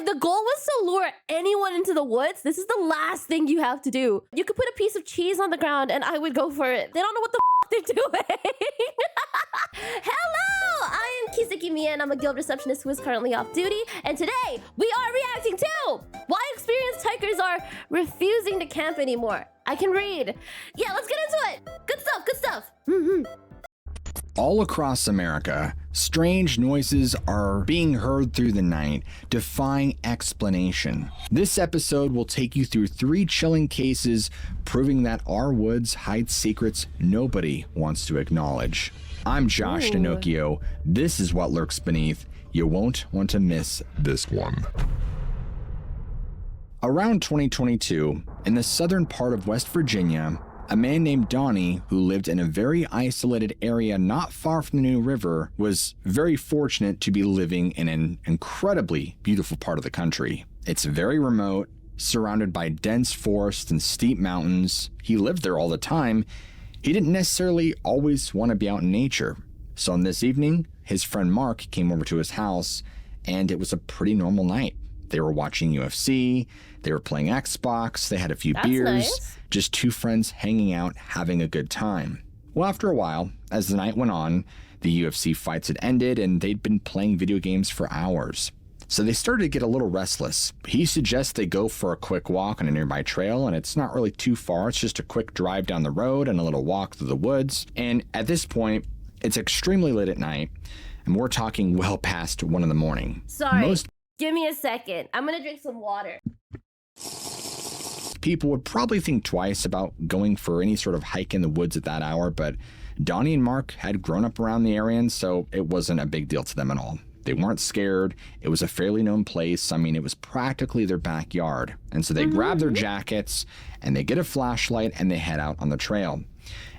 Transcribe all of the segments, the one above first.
the goal was to lure anyone into the woods, this is the last thing you have to do. You could put a piece of cheese on the ground and I would go for it. They don't know what the they're doing. Hello, I am Kiseki Miya and I'm a guild receptionist who is currently off duty. And today we are reacting to why experienced hikers are refusing to camp anymore. I can read. Yeah, let's get into it. Good stuff, good stuff. All across America, strange noises are being heard through the night, defying explanation. This episode will take you through 3 chilling cases proving that our woods hide secrets nobody wants to acknowledge. I'm Josh Dinocchio. This is what lurks beneath. You won't want to miss this one. Around 2022, in the southern part of West Virginia, a man named Donnie, who lived in a very isolated area not far from the New River, was very fortunate to be living in an incredibly beautiful part of the country. It's very remote, surrounded by dense forests and steep mountains. He lived there all the time. He didn't necessarily always want to be out in nature. So on this evening, his friend Mark came over to his house, and it was a pretty normal night. They were watching UFC, they were playing Xbox, they had a few beers, nice. Just 2 friends hanging out, having a good time. Well, after a while, as the night went on, the UFC fights had ended and they'd been playing video games for hours. So they started to get a little restless. He suggests they go for a quick walk on a nearby trail, and it's not really too far, it's just a quick drive down the road and a little walk through the woods. And at this point, it's extremely late at night, and we're talking well past 1 in the morning. Sorry. Give me a second. I'm gonna drink some water. People would probably think twice about going for any sort of hike in the woods at that hour, but Donnie and Mark had grown up around the area, and so it wasn't a big deal to them at all. They weren't scared. It was a fairly known place. I mean, it was practically their backyard. And so they grab their jackets and they get a flashlight and they head out on the trail.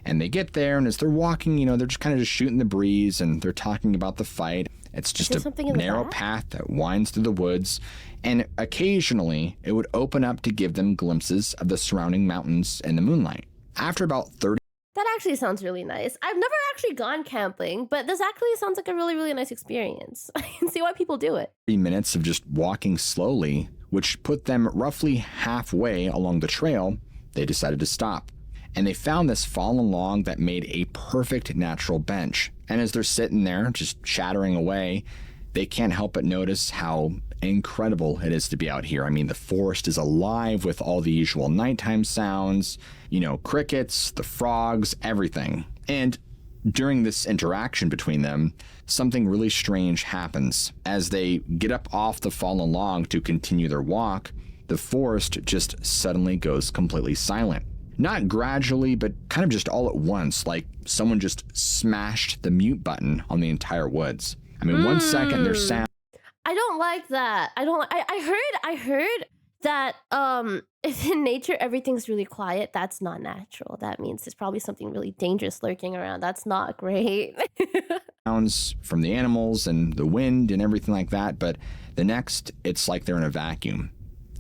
And they get there, and as they're walking, they're just kind of just shooting the breeze and they're talking about the fight. It's just a narrow path that winds through the woods, and occasionally it would open up to give them glimpses of the surrounding mountains in the moonlight. After about 30 That actually sounds really nice. I've never actually gone camping, but this actually sounds like a really, really nice experience. I can see why people do it. 30 minutes of just walking slowly, which put them roughly halfway along the trail, they decided to stop. And they found this fallen log that made a perfect natural bench. And as they're sitting there, just chattering away, they can't help but notice how incredible it is to be out here. I mean, the forest is alive with all the usual nighttime sounds, crickets, the frogs, everything. And during this interaction between them, something really strange happens. As they get up off the fallen log to continue their walk, the forest just suddenly goes completely silent. Not gradually, but kind of just all at once, like someone just smashed the mute button on the entire woods. I mean, 1 second there's sound. I don't like that. I heard that if in nature everything's really quiet, that's not natural. That means there's probably something really dangerous lurking around. That's not great. Sounds from the animals and the wind and everything like that, but the next, it's like they're in a vacuum.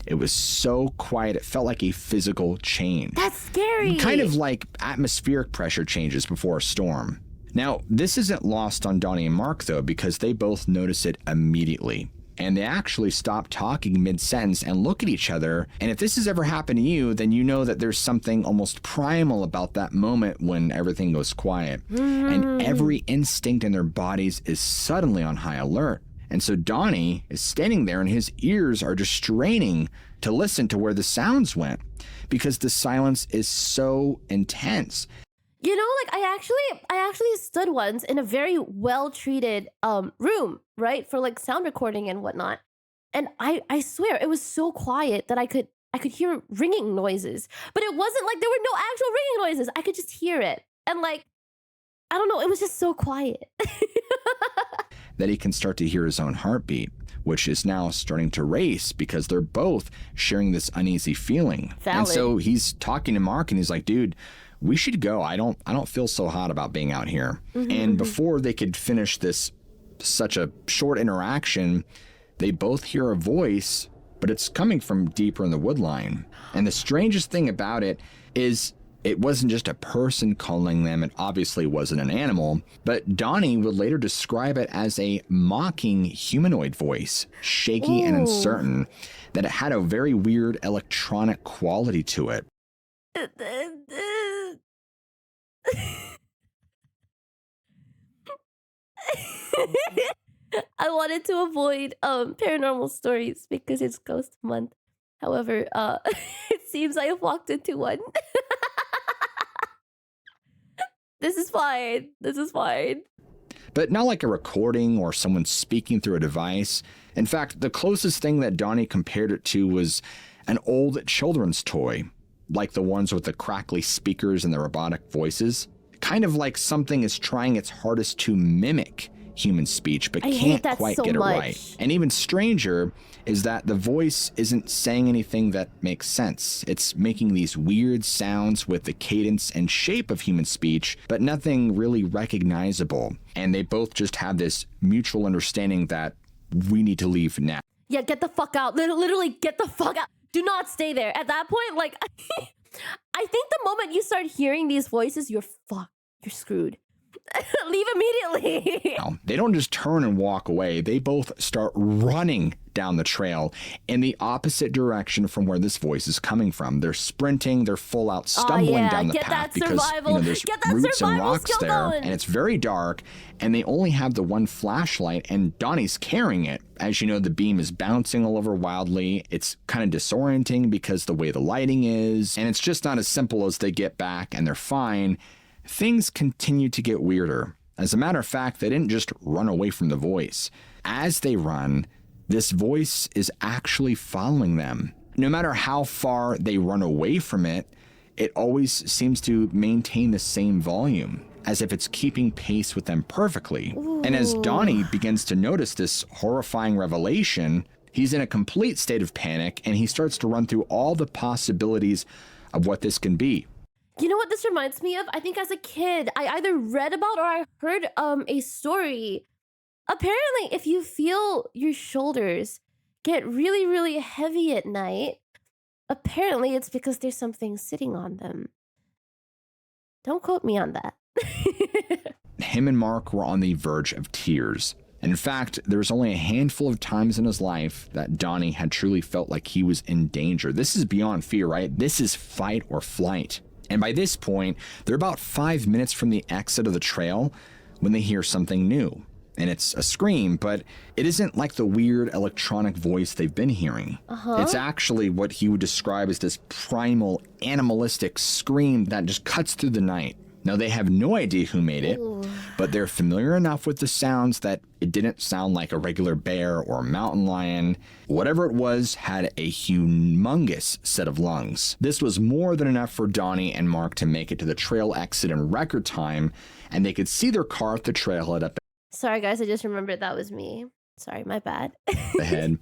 It was so quiet, it felt like a physical change. That's scary. Kind of like atmospheric pressure changes before a storm. Now, this isn't lost on Donnie and Mark, though, because they both notice it immediately. And they actually stop talking mid-sentence and look at each other. And if this has ever happened to you, then you know that there's something almost primal about that moment when everything goes quiet. And every instinct in their bodies is suddenly on high alert. And so Donnie is standing there and his ears are just straining to listen to where the sounds went because the silence is so intense. I actually stood once in a very well-treated room, right? For like sound recording and whatnot. And I swear it was so quiet that I could hear ringing noises. But it wasn't like there were no actual ringing noises. I could just hear it. And I don't know, it was just so quiet. That he can start to hear his own heartbeat, which is now starting to race because they're both sharing this uneasy feeling. Valid. And so he's talking to Mark and he's like, dude, we should go. I don't feel so hot about being out here. And before they could finish this such a short interaction, they both hear a voice, but it's coming from deeper in the woodline. And the strangest thing about it is It wasn't just a person calling them, it obviously wasn't an animal, but Donnie would later describe it as a mocking humanoid voice, shaky and uncertain, that it had a very weird electronic quality to it. I wanted to avoid paranormal stories because it's ghost month. However, it seems I have walked into one. This is fine. This is fine. But not like a recording or someone speaking through a device. In fact, the closest thing that Donnie compared it to was an old children's toy, like the ones with the crackly speakers and the robotic voices. Kind of like something is trying its hardest to mimic human speech, but can't quite get it right. And even stranger is that the voice isn't saying anything that makes sense. It's making these weird sounds with the cadence and shape of human speech, but nothing really recognizable. And they both just have this mutual understanding that we need to leave now. Yeah, get the fuck out. Literally, get the fuck out. Do not stay there. At that point, like, I think the moment you start hearing these voices, you're fucked. You're screwed. Leave immediately. No, they don't just turn and walk away. They both start running down the trail in the opposite direction from where this voice is coming from. They're sprinting, they're full out stumbling down the path because there's roots and rocks there, and it's very dark, and they only have the one flashlight, and Donnie's carrying it. As you know, the beam is bouncing all over wildly. It's kind of disorienting because the way the lighting is, and it's just not as simple as they get back and they're fine. Things continue to get weirder. As a matter of fact, they didn't just run away from the voice. As they run, this voice is actually following them. No matter how far they run away from it, it always seems to maintain the same volume, as if it's keeping pace with them perfectly. Ooh. And as Donnie begins to notice this horrifying revelation, he's in a complete state of panic, and he starts to run through all the possibilities of what this can be. You know what this reminds me of? I think as a kid, I either read about or I heard a story. Apparently, if you feel your shoulders get really, really heavy at night, apparently it's because there's something sitting on them. Don't quote me on that. Him and Mark were on the verge of tears. In fact, there was only a handful of times in his life that Donnie had truly felt like he was in danger. This is beyond fear, right? This is fight or flight. And by this point, they're about 5 minutes from the exit of the trail when they hear something new. And it's a scream, but it isn't like the weird electronic voice they've been hearing. It's actually what he would describe as this primal, animalistic scream that just cuts through the night. Now, they have no idea who made it, but they're familiar enough with the sounds that it didn't sound like a regular bear or a mountain lion. Whatever it was had a humongous set of lungs. This was more than enough for Donnie and Mark to make it to the trail exit in record time, and they could see their car at the trailhead up Sorry, guys, I just remembered that was me. Sorry, my bad. ahead,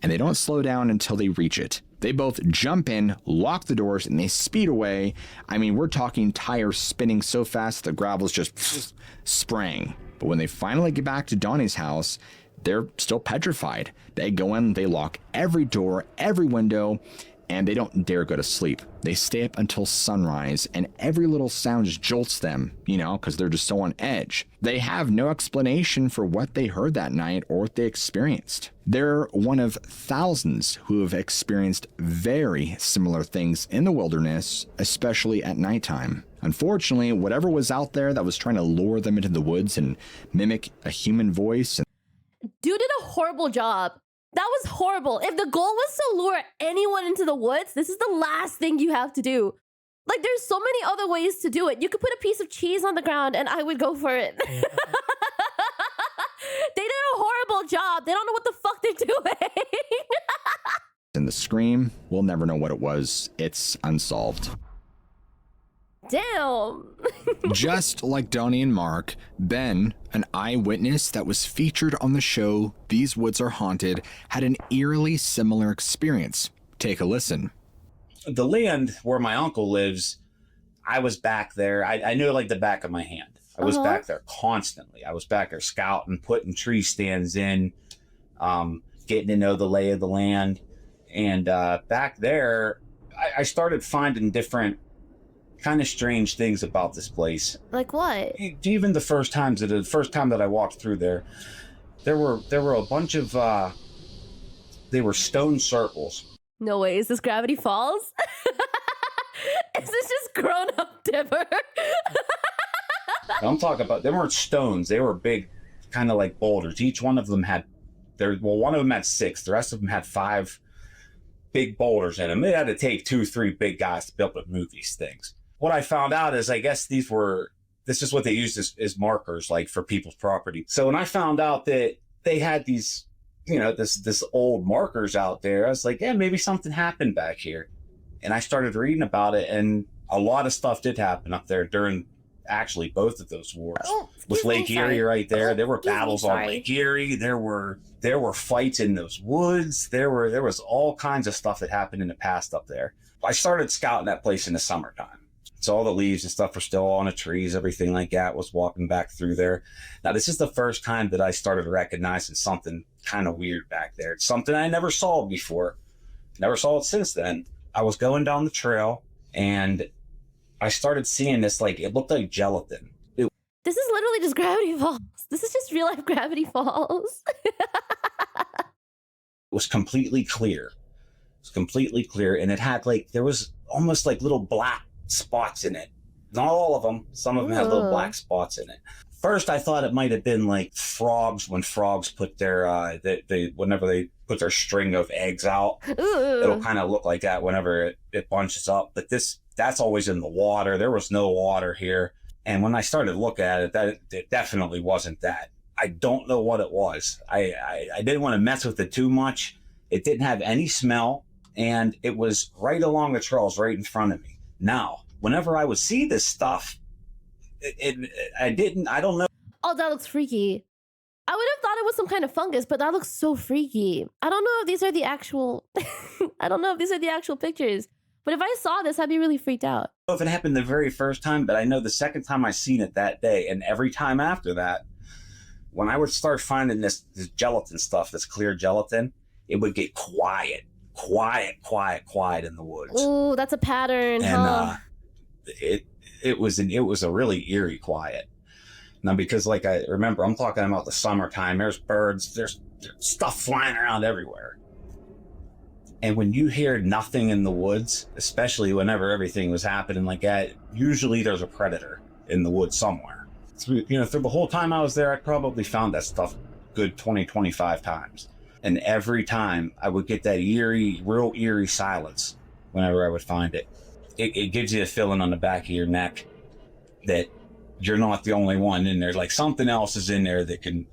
and they don't slow down until they reach it. They both jump in, lock the doors, and they speed away. I mean, we're talking tires spinning so fast the gravel's just spraying. But when they finally get back to Donnie's house, they're still petrified. They go in, they lock every door, every window, and they don't dare go to sleep. They stay up until sunrise, and every little sound just jolts them, because they're just so on edge. They have no explanation for what they heard that night or what they experienced. They're one of thousands who have experienced very similar things in the wilderness, especially at nighttime. Unfortunately, whatever was out there that was trying to lure them into the woods and mimic a human voice. Dude did a horrible job. That was horrible. If the goal was to lure anyone into the woods, this is the last thing you have to do. Like, there's so many other ways to do it. You could put a piece of cheese on the ground and I would go for it. They did a horrible job. They don't know what the fuck they're doing. And the scream, we'll never know what it was. It's unsolved. Damn. Just like Donnie and Mark, Ben, an eyewitness that was featured on the show These Woods Are Haunted, had an eerily similar experience. Take a listen. The land where my uncle lives, I was back there. I knew it like the back of my hand. I was back there constantly. I was back there scouting, putting tree stands in, getting to know the lay of the land. And back there, I started finding different kind of strange things about this place. Like what? Even the first time that I walked through there were a bunch of they were stone circles. No way. Is this Gravity Falls? Is this just grown up Dipper? I'm talking about, they weren't stones. They were big, kind of like boulders. Each one of them had, one of them had 6. The rest of them had 5 big boulders in them. It had to take 2 or 3 big guys to be able to move these things. What I found out is, I guess this is what they used as markers, like for people's property. So when I found out that they had these, you know, this old markers out there, I was like, yeah, maybe something happened back here. And I started reading about it, and a lot of stuff did happen up there during actually both of those wars. With Lake Erie right there. There were battles on Lake Erie. There were fights in those woods. There was all kinds of stuff that happened in the past up there. I started scouting that place in the summertime. So all the leaves and stuff were still on the trees, everything like that. Was walking back through there. Now this is the first time that I started recognizing something kind of weird back there. It's something I never saw before. Never saw it since then. I was going down the trail and I started seeing this, like, it looked like gelatin. This is literally just Gravity Falls. This is just real life Gravity Falls. It was completely clear. It was completely clear. And it had, like, there was almost like little black spots in it. Not all of them. Some of them had little black spots in it. First, I thought it might have been like frogs, when frogs put their, whenever they put their string of eggs out. Ooh. It'll kind of look like that whenever it bunches up. But that's always in the water. There was no water here. And when I started to look at it, it definitely wasn't that. I don't know what it was. I didn't want to mess with it too much. It didn't have any smell, and it was right along the trails right in front of me. Now, whenever I would see this stuff, I don't know. Oh, that looks freaky. I would have thought it was some kind of fungus, but that looks so freaky. I don't know if these are the actual pictures. But if I saw this, I'd be really freaked out. I don't know if it happened the very first time, but I know the second time I seen it that day, and every time after that, when I would start finding this gelatin stuff, this clear gelatin, it would get quiet in the woods. Ooh, that's a pattern, and it was a really eerie quiet. Now, because like I remember, I'm talking about the summertime. There's birds, there's stuff flying around everywhere. And when you hear nothing in the woods, especially whenever everything was happening like that, usually there's a predator in the woods somewhere. Through the whole time I was there, I probably found that stuff good 20, 25 times. And every time I would get that real eerie silence whenever I would find it. It gives you a feeling on the back of your neck that you're not the only one in there. Like something else is in there that can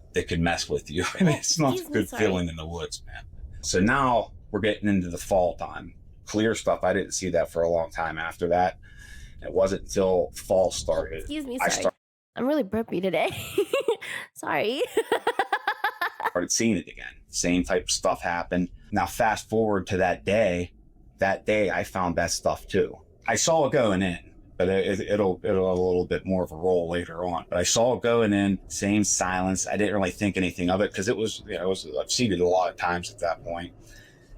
mess with you. And it's not a good feeling in the woods, man. So now we're getting into the fall time. Clear stuff, I didn't see that for a long time after that. It wasn't until fall started. Excuse me, sorry. I'm really burpy today. Sorry. Started seeing it again. Same type of stuff happened. Now fast forward to that day. That day I found that stuff too. I saw it going in, but it'll have a little bit more of a role later on. But I saw it going in, same silence. I didn't really think anything of it because I've seen it a lot of times at that point.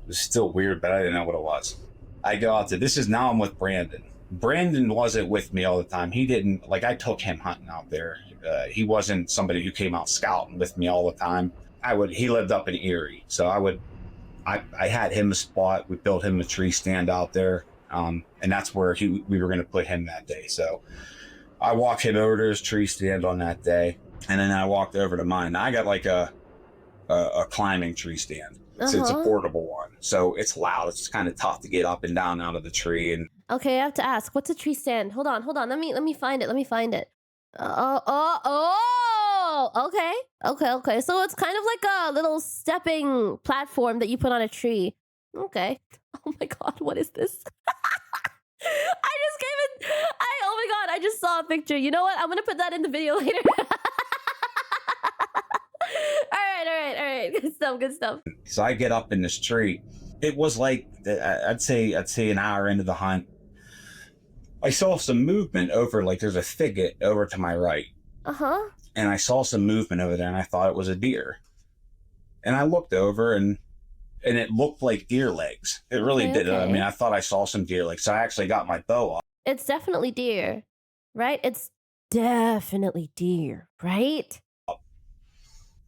It was still weird, but I didn't know what it was. I go out to, now I'm with Brandon. Brandon wasn't with me all the time. He didn't, like, I took him hunting out there. He wasn't somebody who came out scouting with me all the time. He lived up in Erie. So I had him a spot. We built him a tree stand out there. And that's where we were going to put him that day. So I walked him over to his tree stand on that day. And then I walked over to mine. Now, I got like a climbing tree stand. So it's a portable one. So it's loud. It's kind of tough to get up and down out of the tree. And okay, I have to ask, what's a tree stand? Hold on. Let me find it. Okay. So it's kind of like a little stepping platform that you put on a tree. Okay. Oh my God, what is this? Oh my God, I just saw a picture. You know what? I'm gonna put that in the video later. All right. Good stuff. So I get up in this tree. It was like, I'd say an hour into the hunt. I saw some movement over, like there's a thicket over to my right. And I saw some movement over there and I thought it was a deer. And I looked over and it looked like deer legs. It really did. Okay. I mean, I thought I saw some deer legs. So I actually got my bow up It's definitely deer, right? It's definitely deer, right?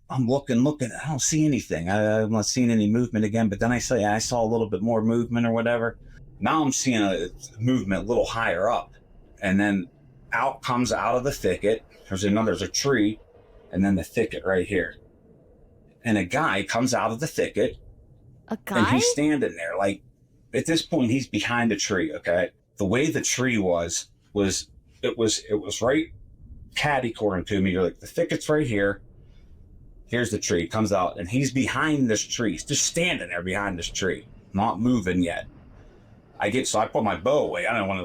I'm looking. I don't see anything. I'm not seeing any movement again. But then I say I saw a little bit more movement or whatever. Now I'm seeing a movement a little higher up, and then comes out of the thicket. There's a tree, and then the thicket right here. And a guy comes out of the thicket, A and guy? he's standing there. Like at this point, he's behind a tree. Okay, the way the tree was it was right catty corner to me. You're like the thicket's right here. Here's the tree. Comes out, and he's behind this tree. He's just standing there behind this tree, not moving yet. I put my bow away. I didn't want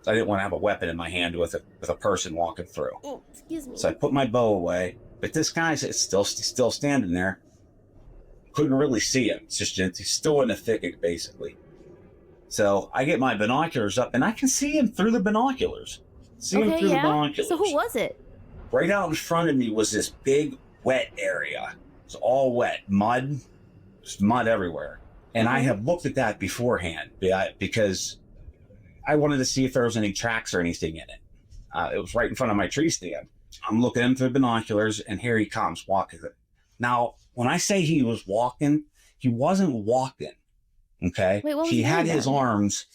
to have a weapon in my hand with a person walking through. Oh, excuse me. So I put my bow away. But this guy's still standing there. Couldn't really see him. He's still in the thicket, basically. So I get my binoculars up, and I can see him through the binoculars. The binoculars. So who was it? Right out in front of me was this big wet area. It's all wet, mud, just mud everywhere. And I had looked at that beforehand because I wanted to see if there was any tracks or anything in it. It was right in front of my tree stand. I'm looking in through the binoculars, and here he comes walking. Now, when I say he was walking, he wasn't walking. Okay, Wait, what was he had doing his then? arms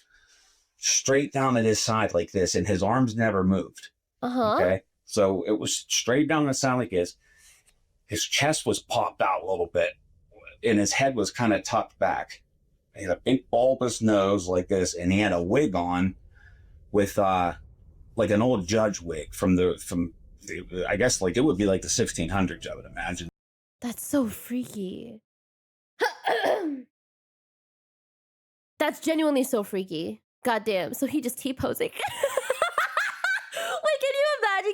straight down at his side like this, and his arms never moved. Okay, so it was straight down the side like this. His chest was popped out a little bit, and his head was kind of tucked back. He had a big bulbous nose like this, and he had a wig on with like an old judge wig from the I guess like it would be like the 1600s, I would imagine. That's so freaky. That's genuinely so freaky. Goddamn. So he just T-posing. Wait,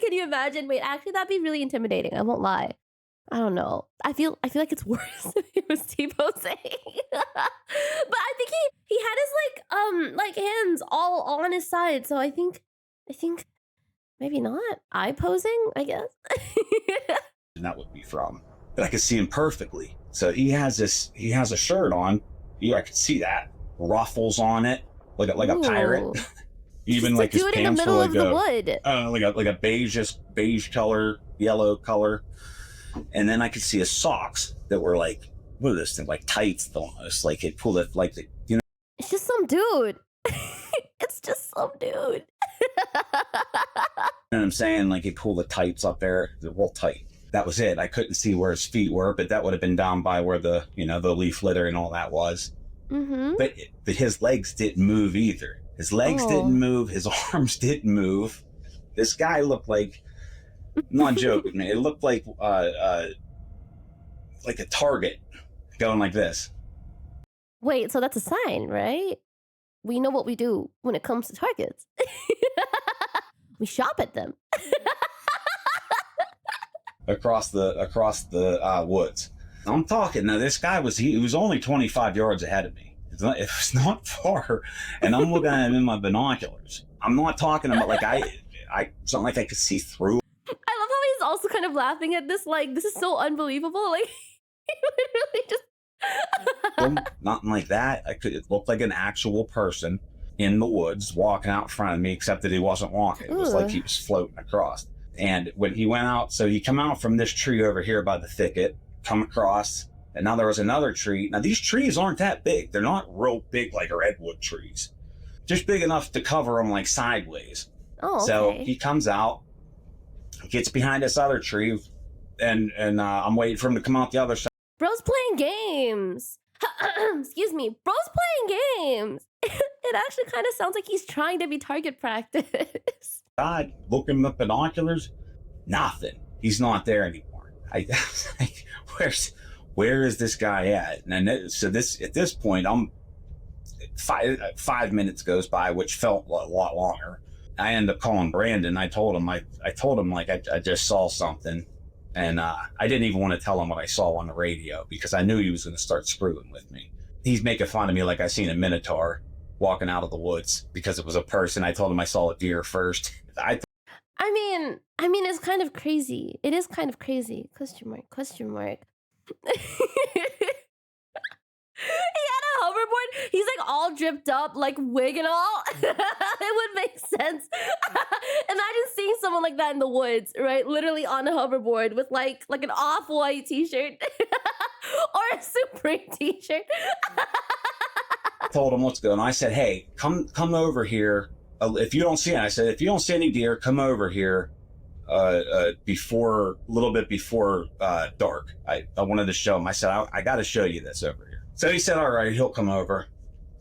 can you imagine? Wait, actually that'd be really intimidating. I won't lie. I don't know. I feel like it's worse if he was T-posing. But I think he had his like hands all on his side. So I think maybe not. Eye posing, I guess. And that would be from. But I could see him perfectly. So he has a shirt on. Yeah, I could see that. Ruffles on it, like a pirate. Even Just like his dude pants in the middle were of the wood. like a beige color, yellow color. And then I could see his socks that were like, what are this thing? Like tights almost. Like it pulled it like It's just some dude. It's just some dude. You know what I'm saying? Like he pulled the tights up there, they're real tight. That was it. I couldn't see where his feet were, but that would have been down by where the leaf litter and all that was. Mm-hmm. But his legs didn't move either. His legs didn't move. His arms didn't move. This guy looked like, I'm not joking, man. It looked like a target going like this. Wait, so that's a sign, right? We know what we do when it comes to targets. We shop at them. across the woods. I'm talking now. This guy he was only 25 yards ahead of me. It was not far, and I'm looking at him in my binoculars. I'm not talking about like it's not like I could see through. I love how he's also kind of laughing at this. Like, this is so unbelievable. Like, he literally just. Nothing like that. It looked like an actual person in the woods walking out in front of me, except that he wasn't walking. It was like he was floating across. And when he went out, so he come out from this tree over here by the thicket, come across, and now there was another tree. Now these trees aren't that big. They're not real big like redwood trees. Just big enough to cover them like sideways. Oh, okay. So he comes out, gets behind this other tree, and I'm waiting for him to come out the other side. Bro's playing games. Excuse me. Bro's playing games. It actually kind of sounds like he's trying to be target practice. God, looking at binoculars, nothing. He's not there anymore. Where is this guy at? And so at this point, I'm 5 minutes goes by, which felt a lot longer. I end up calling Brandon. I told him like I just saw something, and I didn't even want to tell him what I saw on the radio because I knew he was going to start screwing with me. He's making fun of me like I seen a minotaur walking out of the woods because it was a person. I told him I saw a deer first. I mean, it's kind of crazy. It is kind of crazy. Question mark. He had a hoverboard hoverboard. He's like all dripped up, like wig and all. It would make sense. Imagine seeing someone like that in the woods, right? Literally on a hoverboard with like an off-white t-shirt or a Supreme t-shirt. Told him what's going on. I said, hey, come over here. If you don't see it, I said, if you don't see any deer, come over here a little bit before dark. I wanted to show him. I said, I got to show you this over here. So he said, all right, he'll come over.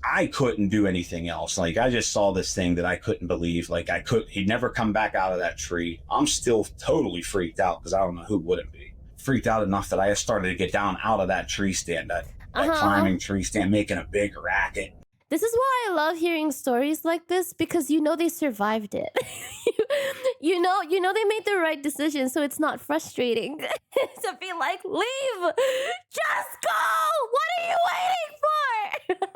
I couldn't do anything else. Like, I just saw this thing that I couldn't believe. Like, he'd never come back out of that tree. I'm still totally freaked out because I don't know who wouldn't be. Freaked out enough that I started to get down out of that tree stand, that climbing tree stand, making a big racket. This is why I love hearing stories like this, because you know they survived it. you know they made the right decision, so it's not frustrating to be like, leave, just go. What are you waiting for?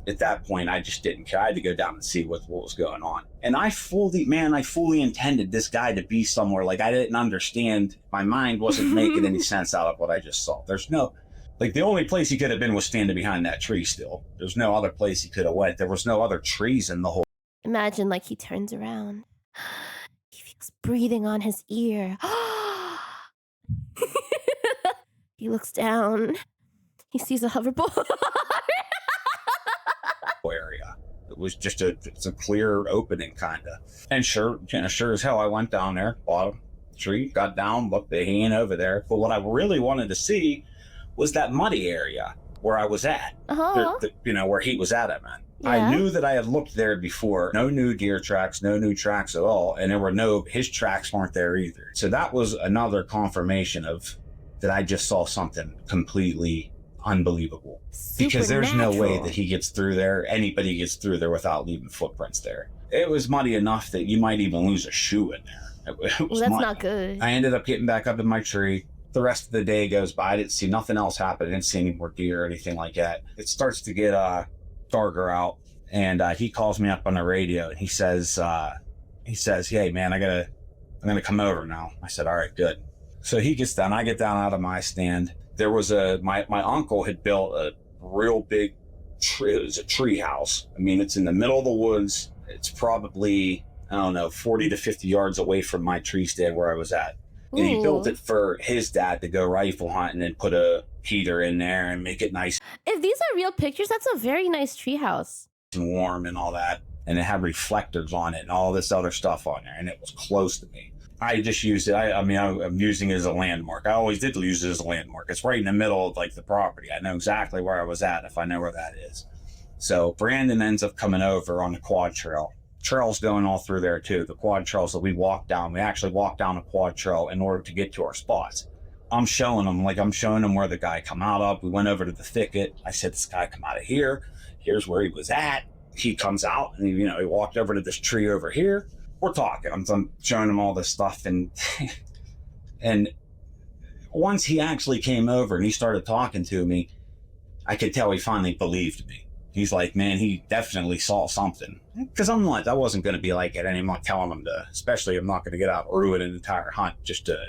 At that point, I just didn't care. I had to go down and see what was going on. And I fully intended this guy to be somewhere. Like, I didn't understand. My mind wasn't making any sense out of what I just saw. The only place he could have been was standing behind that tree still. There's no other place he could have went. There was no other trees in the whole. Imagine, like, he turns around. He feels breathing on his ear. He looks down. He sees a hoverboard. Area. It was just it's a clear opening, kind of. And sure as hell, I went down there, bottom tree, got down, looked, they ain't over there. But what I really wanted to see was that muddy area where I was at. Where he was at, I meant. Yeah. I knew that I had looked there before. No new deer tracks, no new tracks at all. And his tracks weren't there either. So that was another confirmation that I just saw something completely unbelievable. Because there's no way that he gets through there, anybody gets through there without leaving footprints there. It was muddy enough that you might even lose a shoe in there. It was that's muddy. Not good. I ended up getting back up in my tree. The rest of the day goes by. I didn't see nothing else happen. I didn't see any more deer or anything like that. It starts to get darker out, and he calls me up on the radio, and he says, hey man, I'm gonna come over now. I said, all right, good. So he gets down, I get down out of my stand. There was my uncle had built a real big tree. It was a tree house. I mean, it's in the middle of the woods. It's probably, 40 to 50 yards away from my tree stand where I was at. And he built it for his dad to go rifle hunting and put a heater in there and make it nice. If these are real pictures, that's a very nice treehouse. And warm and all that. And it had reflectors on it and all this other stuff on there. And it was close to me. I just used it. I'm using it as a landmark. I always did use it as a landmark. It's right in the middle of the property. I know exactly where I was at if I know where that is. So Brandon ends up coming over on the quad trail. Trails going all through there too. The quad trails that we walked down. We actually walked down a quad trail in order to get to our spots. I'm showing them where the guy come out of. We went over to the thicket. I said, this guy come out of here. Here's where he was at. He comes out and he walked over to this tree over here. We're talking. I'm showing him all this stuff, and once he actually came over and he started talking to me, I could tell he finally believed me. He's like, man, he definitely saw something. Because I wasn't going to be like it, and I'm not telling him to. Especially, I'm not going to get out and ruin an entire hunt just to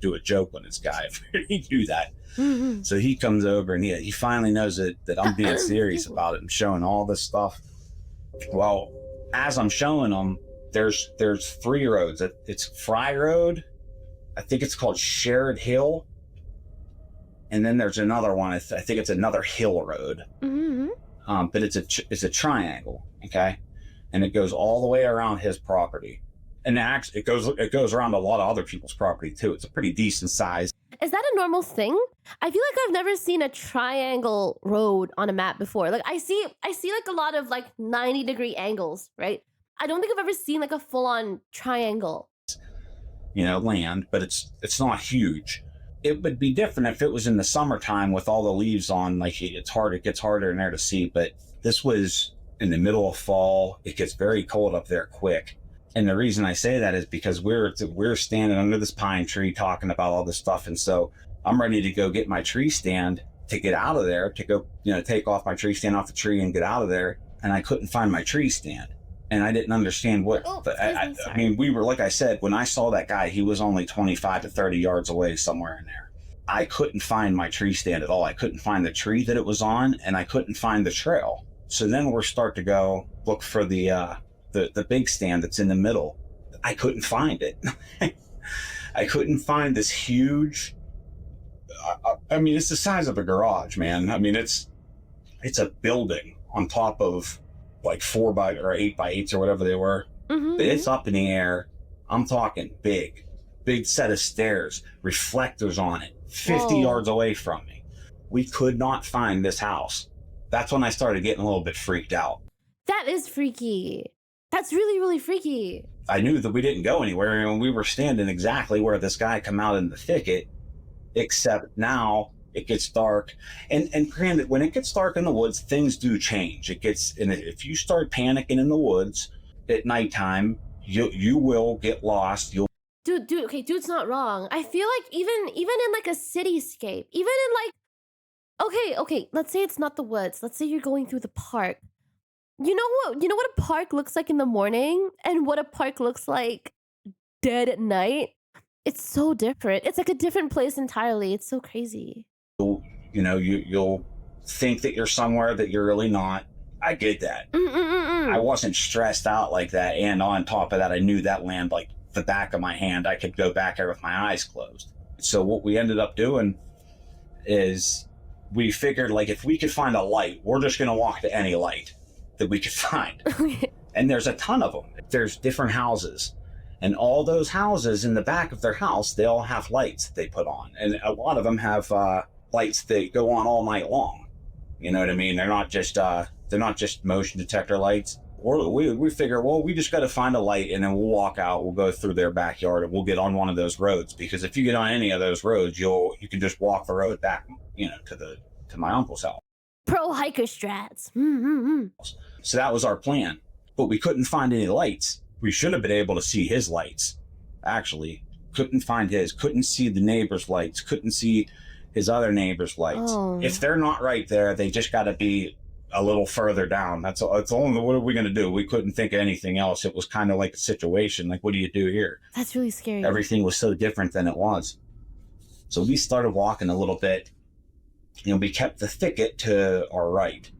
do a joke on this guy if he do that. Mm-hmm. So he comes over and he finally knows that I'm being serious about it and showing all this stuff. Well, as I'm showing him, there's 3 roads. It's Fry Road, I think it's called Shared Hill, and then there's another one. I think it's another hill road. Mm-hmm. But it's a triangle, okay, and it goes all the way around his property, and actually it goes around a lot of other people's property too. It's a pretty decent size. Is that a normal thing? I feel like I've never seen a triangle road on a map before. Like I see like a lot of 90-degree angles, right? I don't think I've ever seen a full-on triangle. Land, but it's not huge. It would be different if it was in the summertime with all the leaves on. It gets harder in there to see. But this was in the middle of fall. It gets very cold up there quick. And the reason I say that is because we're standing under this pine tree talking about all this stuff. And so I'm ready to go get my tree stand to get out of there, to go, take off my tree stand off the tree and get out of there. And I couldn't find my tree stand. And I didn't understand what, I mean, we were, like I said, when I saw that guy, he was only 25 to 30 yards away somewhere in there. I couldn't find my tree stand at all. I couldn't find the tree that it was on, and I couldn't find the trail. So then we're start to go look for the big stand that's in the middle. I couldn't find it. I couldn't find this huge. I mean, it's the size of a garage, man. I mean, it's a building on top of like 4 by or 8 by 8s or whatever they were. Mm-hmm. It's up in the air. I'm talking big set of stairs, reflectors on it, 50 yards away from me. We could not find this house. That's when I started getting a little bit freaked out. That is freaky. That's really, really freaky. I knew that we didn't go anywhere, and we were standing exactly where this guy come out in the thicket, except now it gets dark. And granted, when it gets dark in the woods, things do change. And if you start panicking in the woods at nighttime, you will get lost. Dude, okay, dude's not wrong. I feel like even in like a cityscape, even in like, okay, let's say it's not the woods. Let's say you're going through the park. You know what a park looks like in the morning and what a park looks like dead at night? It's so different. It's like a different place entirely. It's so crazy. You'll think that you're somewhere that you're really not. I get that. I wasn't stressed out like that. And on top of that, I knew that land like the back of my hand. I could go back there with my eyes closed. So what we ended up doing is we figured like if we could find a light, we're just going to walk to any light that we could find. And there's a ton of them. There's different houses, and all those houses in the back of their house, they all have lights that they put on, and a lot of them have lights that go on all night long. You know what I mean? They're not just motion detector lights. We figure, well, we just got to find a light, and then we'll walk out, we'll go through their backyard, and we'll get on one of those roads, because if you get on any of those roads, you can just walk the road back, to my uncle's house. Pro hiker strats. So that was our plan, but we couldn't find any lights. We should have been able to see his lights. Actually, couldn't find his, couldn't see the neighbor's lights, couldn't see his other neighbor's lights. Oh. If they're not right there, they just got to be a little further down. That's only, what are we going to do? We couldn't think of anything else. It was kind of like a situation, like, what do you do here? That's really scary. Everything was so different than it was. So we started walking a little bit. We kept the thicket to our right.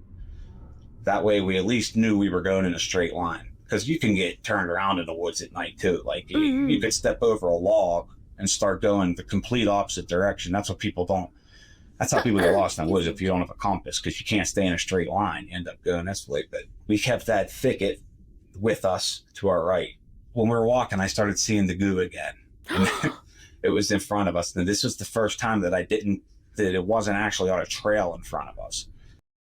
That way we at least knew we were going in a straight line, because you can get turned around in the woods at night too. Like you could step over a log and start going the complete opposite direction. That's how people get lost in the woods, if you don't have a compass, because you can't stay in a straight line. You end up going this way. But we kept that thicket with us to our right. When we were walking, I started seeing the goo again. And it was in front of us. And this was the first time that it wasn't actually on a trail in front of us.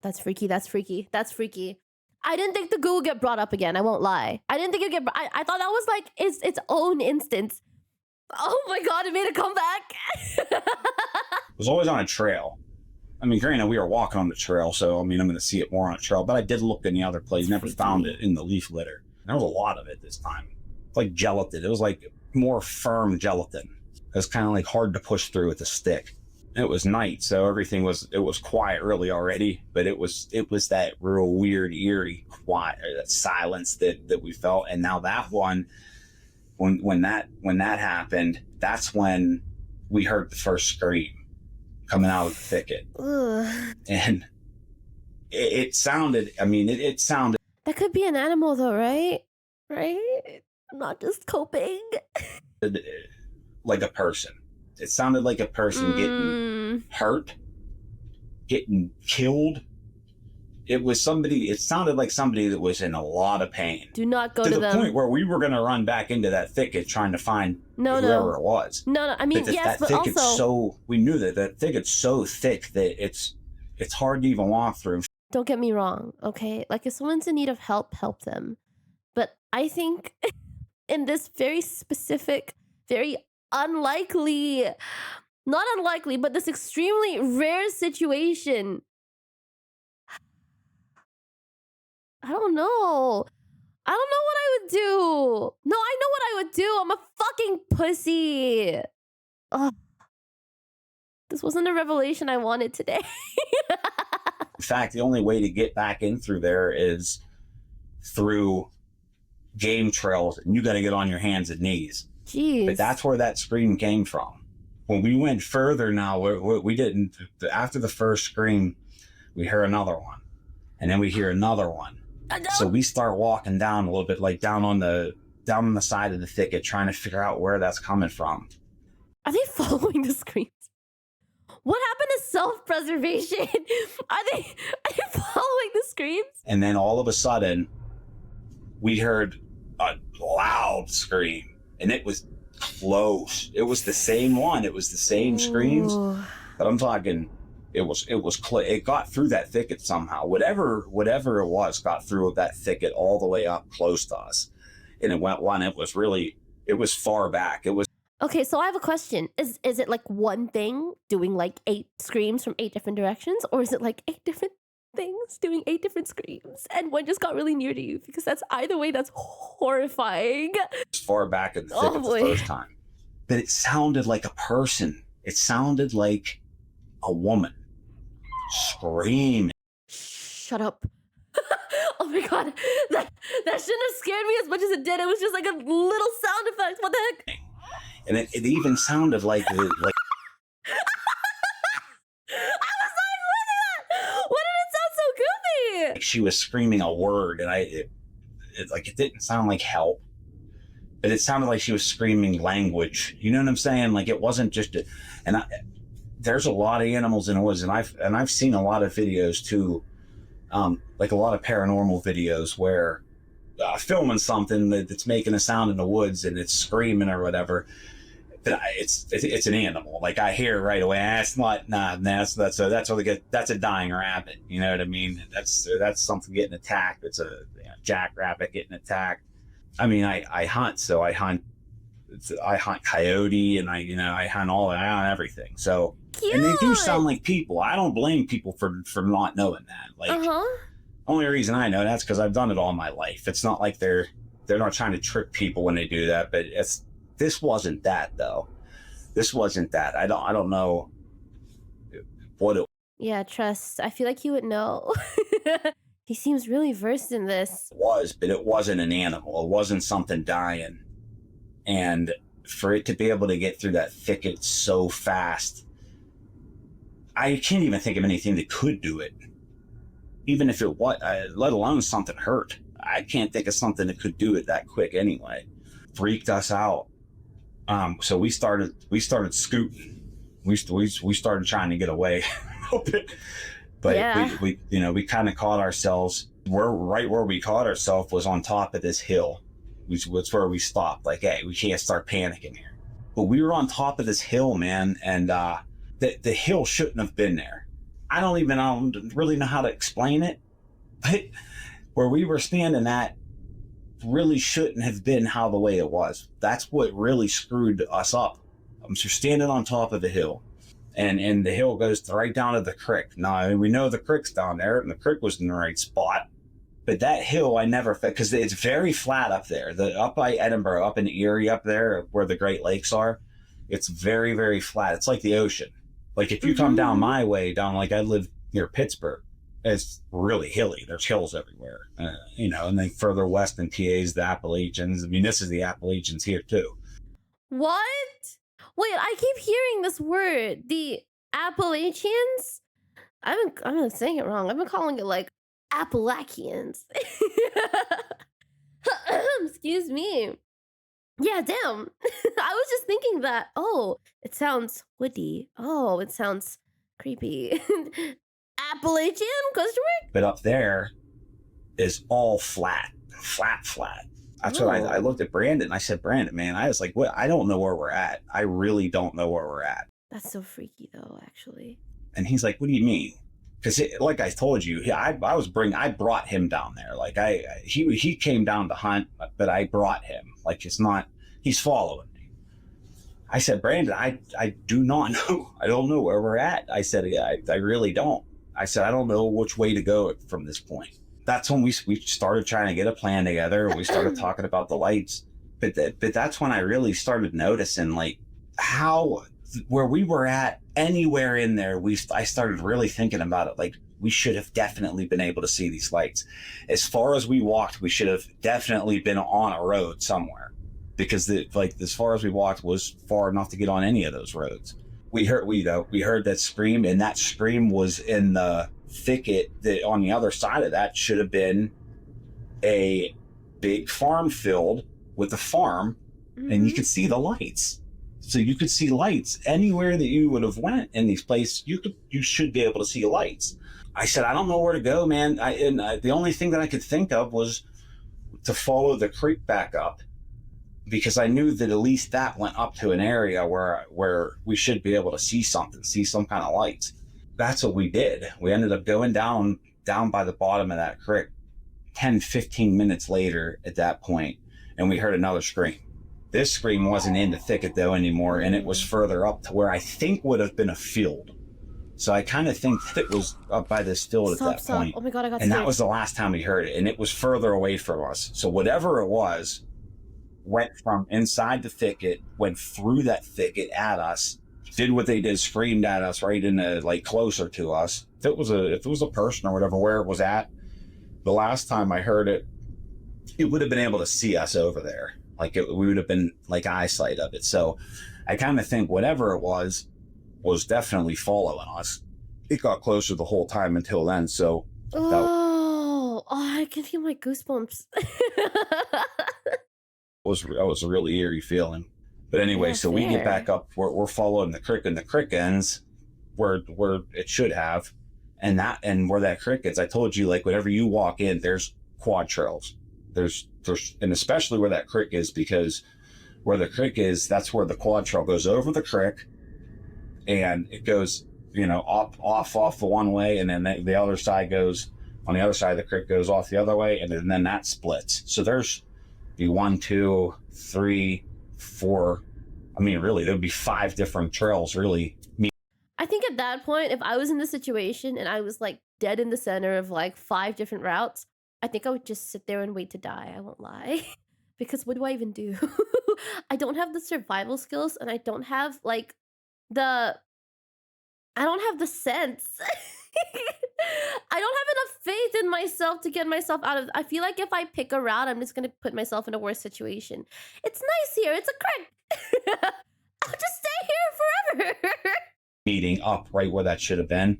That's freaky. I didn't think the goo would get brought up again. I won't lie. I didn't think it would get. I thought that was like its own instance. Oh my god! It made a comeback. It was always on a trail. I mean, granted, we were walking on the trail, so I mean, I'm going to see it more on a trail. But I did look in the other place. Never found it in the leaf litter. There was a lot of it this time. It's like gelatin. It was like more firm gelatin. It was kind of like hard to push through with a stick. It was night, so everything was quiet early already, but it was that real weird, eerie quiet, that silence that we felt. And now that one, when that happened, that's when we heard the first scream coming out of the thicket. Ugh. And it sounded, it sounded. That could be an animal though, right? Right? I'm not just coping. Like a person. It sounded like a person getting hurt, getting killed. It sounded like somebody that was in a lot of pain. Do not go to to the them. point where we were going to run back into that thicket trying to find whoever it was. No. I mean, yes, but also we knew that thicket's so thick that it's hard to even walk through. Don't get me wrong, okay? Like, if someone's in need of help them. But I think in this very specific, very unlikely, not unlikely, but this extremely rare situation, I don't know what I would do. No, I know what I would do. I'm a fucking pussy. Ugh. This wasn't a revelation I wanted today. In fact, the only way to get back in through there is through game trails, and you got to get on your hands and knees. Jeez. But that's where that scream came from. When we went further now, we didn't, after the first scream, we hear another one. And then we hear another one. So we start walking down a little bit, like down on the side of the thicket, trying to figure out where that's coming from. Are they following the screams? What happened to self-preservation? Are they following the screams? And then all of a sudden, we heard a loud scream, and it was close. It was the same one. It was the same screams. But I'm talking, it got through that thicket somehow. Whatever it was got through that thicket all the way up close to us. And it went one. It was far back. It was. Okay, so I have a question. Is it like one thing doing like 8 screams from 8 different directions? Or is it like 8 different things doing 8 different screams? And one just got really near to you? Because that's either way, that's horrifying. As far back in the thicket the first time. But it sounded like a person. It sounded like a woman screaming. Shut up. Oh my god. That shouldn't have scared me as much as it did. It was just like a little sound effect. What the heck? And it even sounded like I was like, what is that? Why did it sound so goofy? she was screaming a word, and it didn't sound like help, but it sounded like she was screaming language. You know what I'm saying? Like it wasn't just there's a lot of animals in the woods, and I've seen a lot of videos too, like a lot of paranormal videos where filming something that's making a sound in the woods and it's screaming or whatever. It's an animal. Like I hear right away. That's not. That's a dying rabbit. You know what I mean? That's something getting attacked. It's a jackrabbit getting attacked. I mean, I hunt, so I hunt coyote, and I hunt everything. So Cute. And they do sound like people. I don't blame people for not knowing that. Like only reason I know that's because I've done it all my life. It's not like they're not trying to trick people when they do that, but this wasn't that though. This wasn't that. I don't know what it Yeah, trust. I feel like you would know. He seems really versed in this. was, but it wasn't an animal. It wasn't something dying. And for it to be able to get through that thicket so fast, I can't even think of anything that could do it. Even if it was, let alone something hurt. I can't think of something that could do it that quick anyway. Freaked us out. So we started scooting. We started trying to get away a little bit, but Yeah. we kind of caught ourselves. Where we caught ourselves was on top of this hill, which was where we stopped. Like, hey, we can't start panicking here. But we were on top of this hill, man, and the hill shouldn't have been there. I don't really know how to explain it, but where we were standing at really shouldn't have been how the way it was. That's what really screwed us up. So standing on top of the hill, and the hill goes right down to the creek. Now we know the creek's down there, and the creek was in the right spot, but that hill I never, because it's very flat up there. Up by Edinburgh, up in Erie, up there where the Great Lakes are, it's very, very flat. It's like the ocean. Like if you come down my way, down like I live near Pittsburgh, it's really hilly. There's hills everywhere, and then further west in PA is the Appalachians. I mean, this is the Appalachians here too. What? Wait, I keep hearing this word. The Appalachians? I'm saying it wrong. I've been calling it like Appalachians. Excuse me. Yeah, damn. I was just thinking that, oh, it sounds woody. Oh, it sounds creepy. Appalachian? Question mark? But up there is all flat. That's what I looked at Brandon. I said, Brandon, man, I was like, what? I don't know where we're at. I really don't know where we're at. That's so freaky, though, actually. And he's like, what do you mean? Because like I told you, I brought him down there. Like he came down to hunt, but I brought him. Like he's following me. I said, Brandon, I do not know. I don't know where we're at. I said, I really don't. I said, I don't know which way to go from this point. That's when we started trying to get a plan together. We started talking about the lights, but that's when I really started noticing like how where we were at anywhere in there. I started really thinking about it. Like we should have definitely been able to see these lights. As far as we walked, we should have definitely been on a road somewhere. because like as far as we walked was far enough to get on any of those roads. We heard that scream, and that scream was in the thicket that on the other side of that should have been a big farm field with a farm, and you could see the lights. So you could see lights anywhere that you would have went in these places. You should be able to see lights. I said, I don't know where to go, man. The only thing that I could think of was to follow the creek back up, because I knew that at least that went up to an area where we should be able to see something, see some kind of lights. That's what we did. We ended up going down by the bottom of that creek 10, 15 minutes later at that point, and we heard another scream. This scream wasn't in the thicket though anymore, and it was further up to where I think would have been a field. So I kind of think that it was up by this field at that point. Oh my God, I got And scared. that was the last time we heard it, and it was further away from us. So whatever it was went from inside the thicket, went through that thicket at us, did what they did, screamed at us right in the, like, closer to us. If it was a person or whatever, where it was at, the last time I heard it, it would have been able to see us over there. Like we would have been like eyesight of it. So I kind of think whatever it was definitely following us. It got closer the whole time until then. So I can feel my goosebumps. that was a really eerie feeling. But anyway, Yeah, so we get fair. back up. We're following the creek, and the creek ends where it should have, and where that creek is. I told you, like, whenever you walk in, there's quad trails. There's and especially where that creek is, because where the creek is, that's where the quad trail goes over the creek, and it goes, off the one way, and then the other side goes on the other side of the creek, goes off the other way, and then that splits. So there's be 1, 2, 3, 4. I mean, really, there'd be 5 different trails, really. I think at that point, if I was in this situation and I was like dead in the center of like 5 different routes, I think I would just sit there and wait to die. I won't lie. Because what do I even do? I don't have the survival skills, and I don't have like I don't have the sense. I don't have enough faith in myself to get myself out of. I feel like if I pick a route, I'm just gonna put myself in a worse situation. It's nice here. It's a creek. I'll just stay here forever. Meeting up right where that should have been,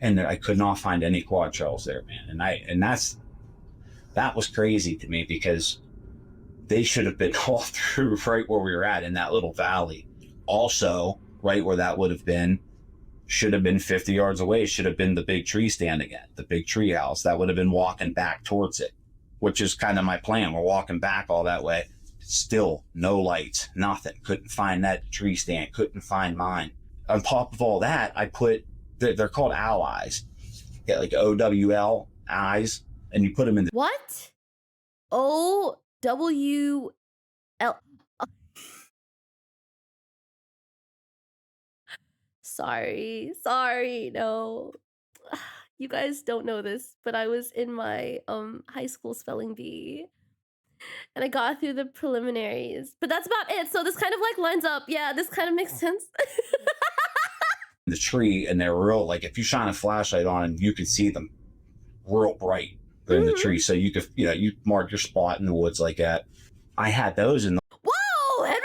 and I could not find any quad trails there, man. And that was crazy to me, because they should have been all through right where we were at in that little valley. Also, right where that would have been, should have been 50 yards away, should have been the big tree stand again, the big tree house. That would have been walking back towards it, which is kind of my plan. We're walking back all that way. Still no lights, nothing. Couldn't find that tree stand, couldn't find mine. On top of all that, I put, they're called owl eyes. Yeah, like OWL eyes, and you put them in the... What? OWL. Sorry, no. You guys don't know this, but I was in my high school spelling bee, and I got through the preliminaries. But that's about it. So this kind of like lines up. Yeah, this kind of makes sense. the tree, and they're real, like, if you shine a flashlight on them, you can see them real bright in the tree. So you could, you mark your spot in the woods like that. I had those in the Whoa, head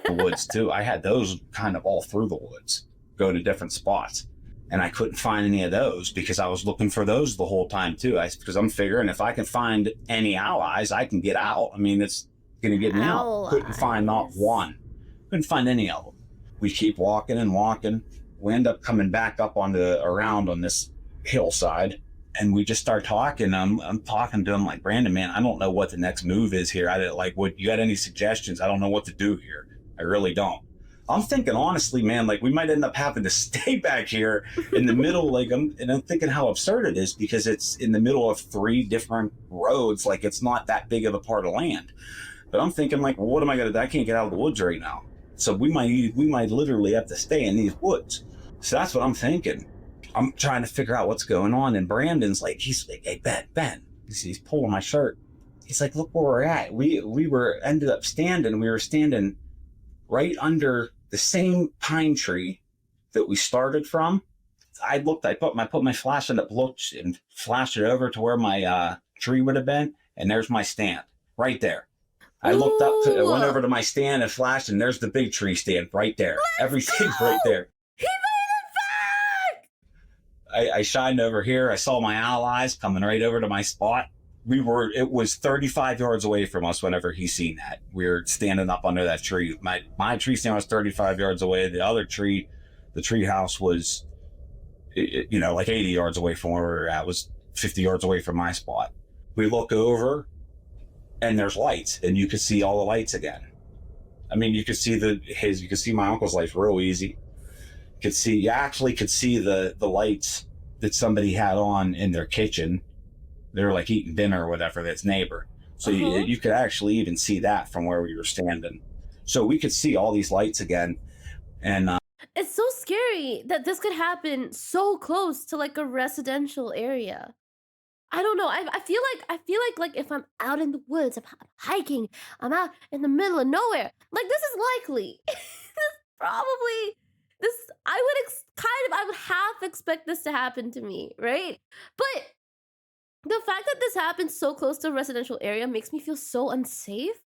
reveal. woods too. I had those kind of all through the woods, go to different spots. And I couldn't find any of those because I was looking for those the whole time too. Because I'm figuring if I can find any owl eyes, I can get out. I mean, it's going to get me out. Couldn't find not one. Couldn't find any of them. We keep walking and walking. We end up coming back up around on this hillside, and we just start talking. I'm talking to him like, Brandon, man, I don't know what the next move is here. I didn't what you got any suggestions? I don't know what to do here. I really don't. I'm thinking honestly, man, like we might end up having to stay back here in the middle. I'm thinking how absurd it is because it's in the middle of 3 different roads. Like it's not that big of a part of land. But I'm thinking like, well, what am I going to do? I can't get out of the woods right now. So we might literally have to stay in these woods. So that's what I'm thinking. I'm trying to figure out what's going on. And Brandon's like, he's like, hey, Ben. He's pulling my shirt. He's like, look where we're at. We ended up standing. We were standing right under the same pine tree that we started from. I put my flashlight up, looked and flashed it over to where my tree would have been. And there's my stand right there. I looked up, I went Ooh. over to my stand and flashed, and there's the big tree stand right there. Everything's Go! right there. He made it back! I shined over here. I saw my allies coming right over to my spot. It was 35 yards away from us whenever he seen that. We were standing up under that tree. My tree stand was 35 yards away. The other tree, the tree house was, like 80 yards away from where we were at. It was 50 yards away from my spot. We look over and there's lights, and you could see all the lights again. I mean, you could see you could see my uncle's lights real easy. You actually could see the lights that somebody had on in their kitchen. They were like eating dinner or whatever, that's neighbor. So you could actually even see that from where we were standing. So we could see all these lights again. And It's so scary that this could happen so close to like a residential area. I don't know. I feel like if I'm out in the woods, I'm hiking, I'm out in the middle of nowhere. Like this is likely. This I would half expect this to happen to me, right? But the fact that this happens so close to a residential area makes me feel so unsafe.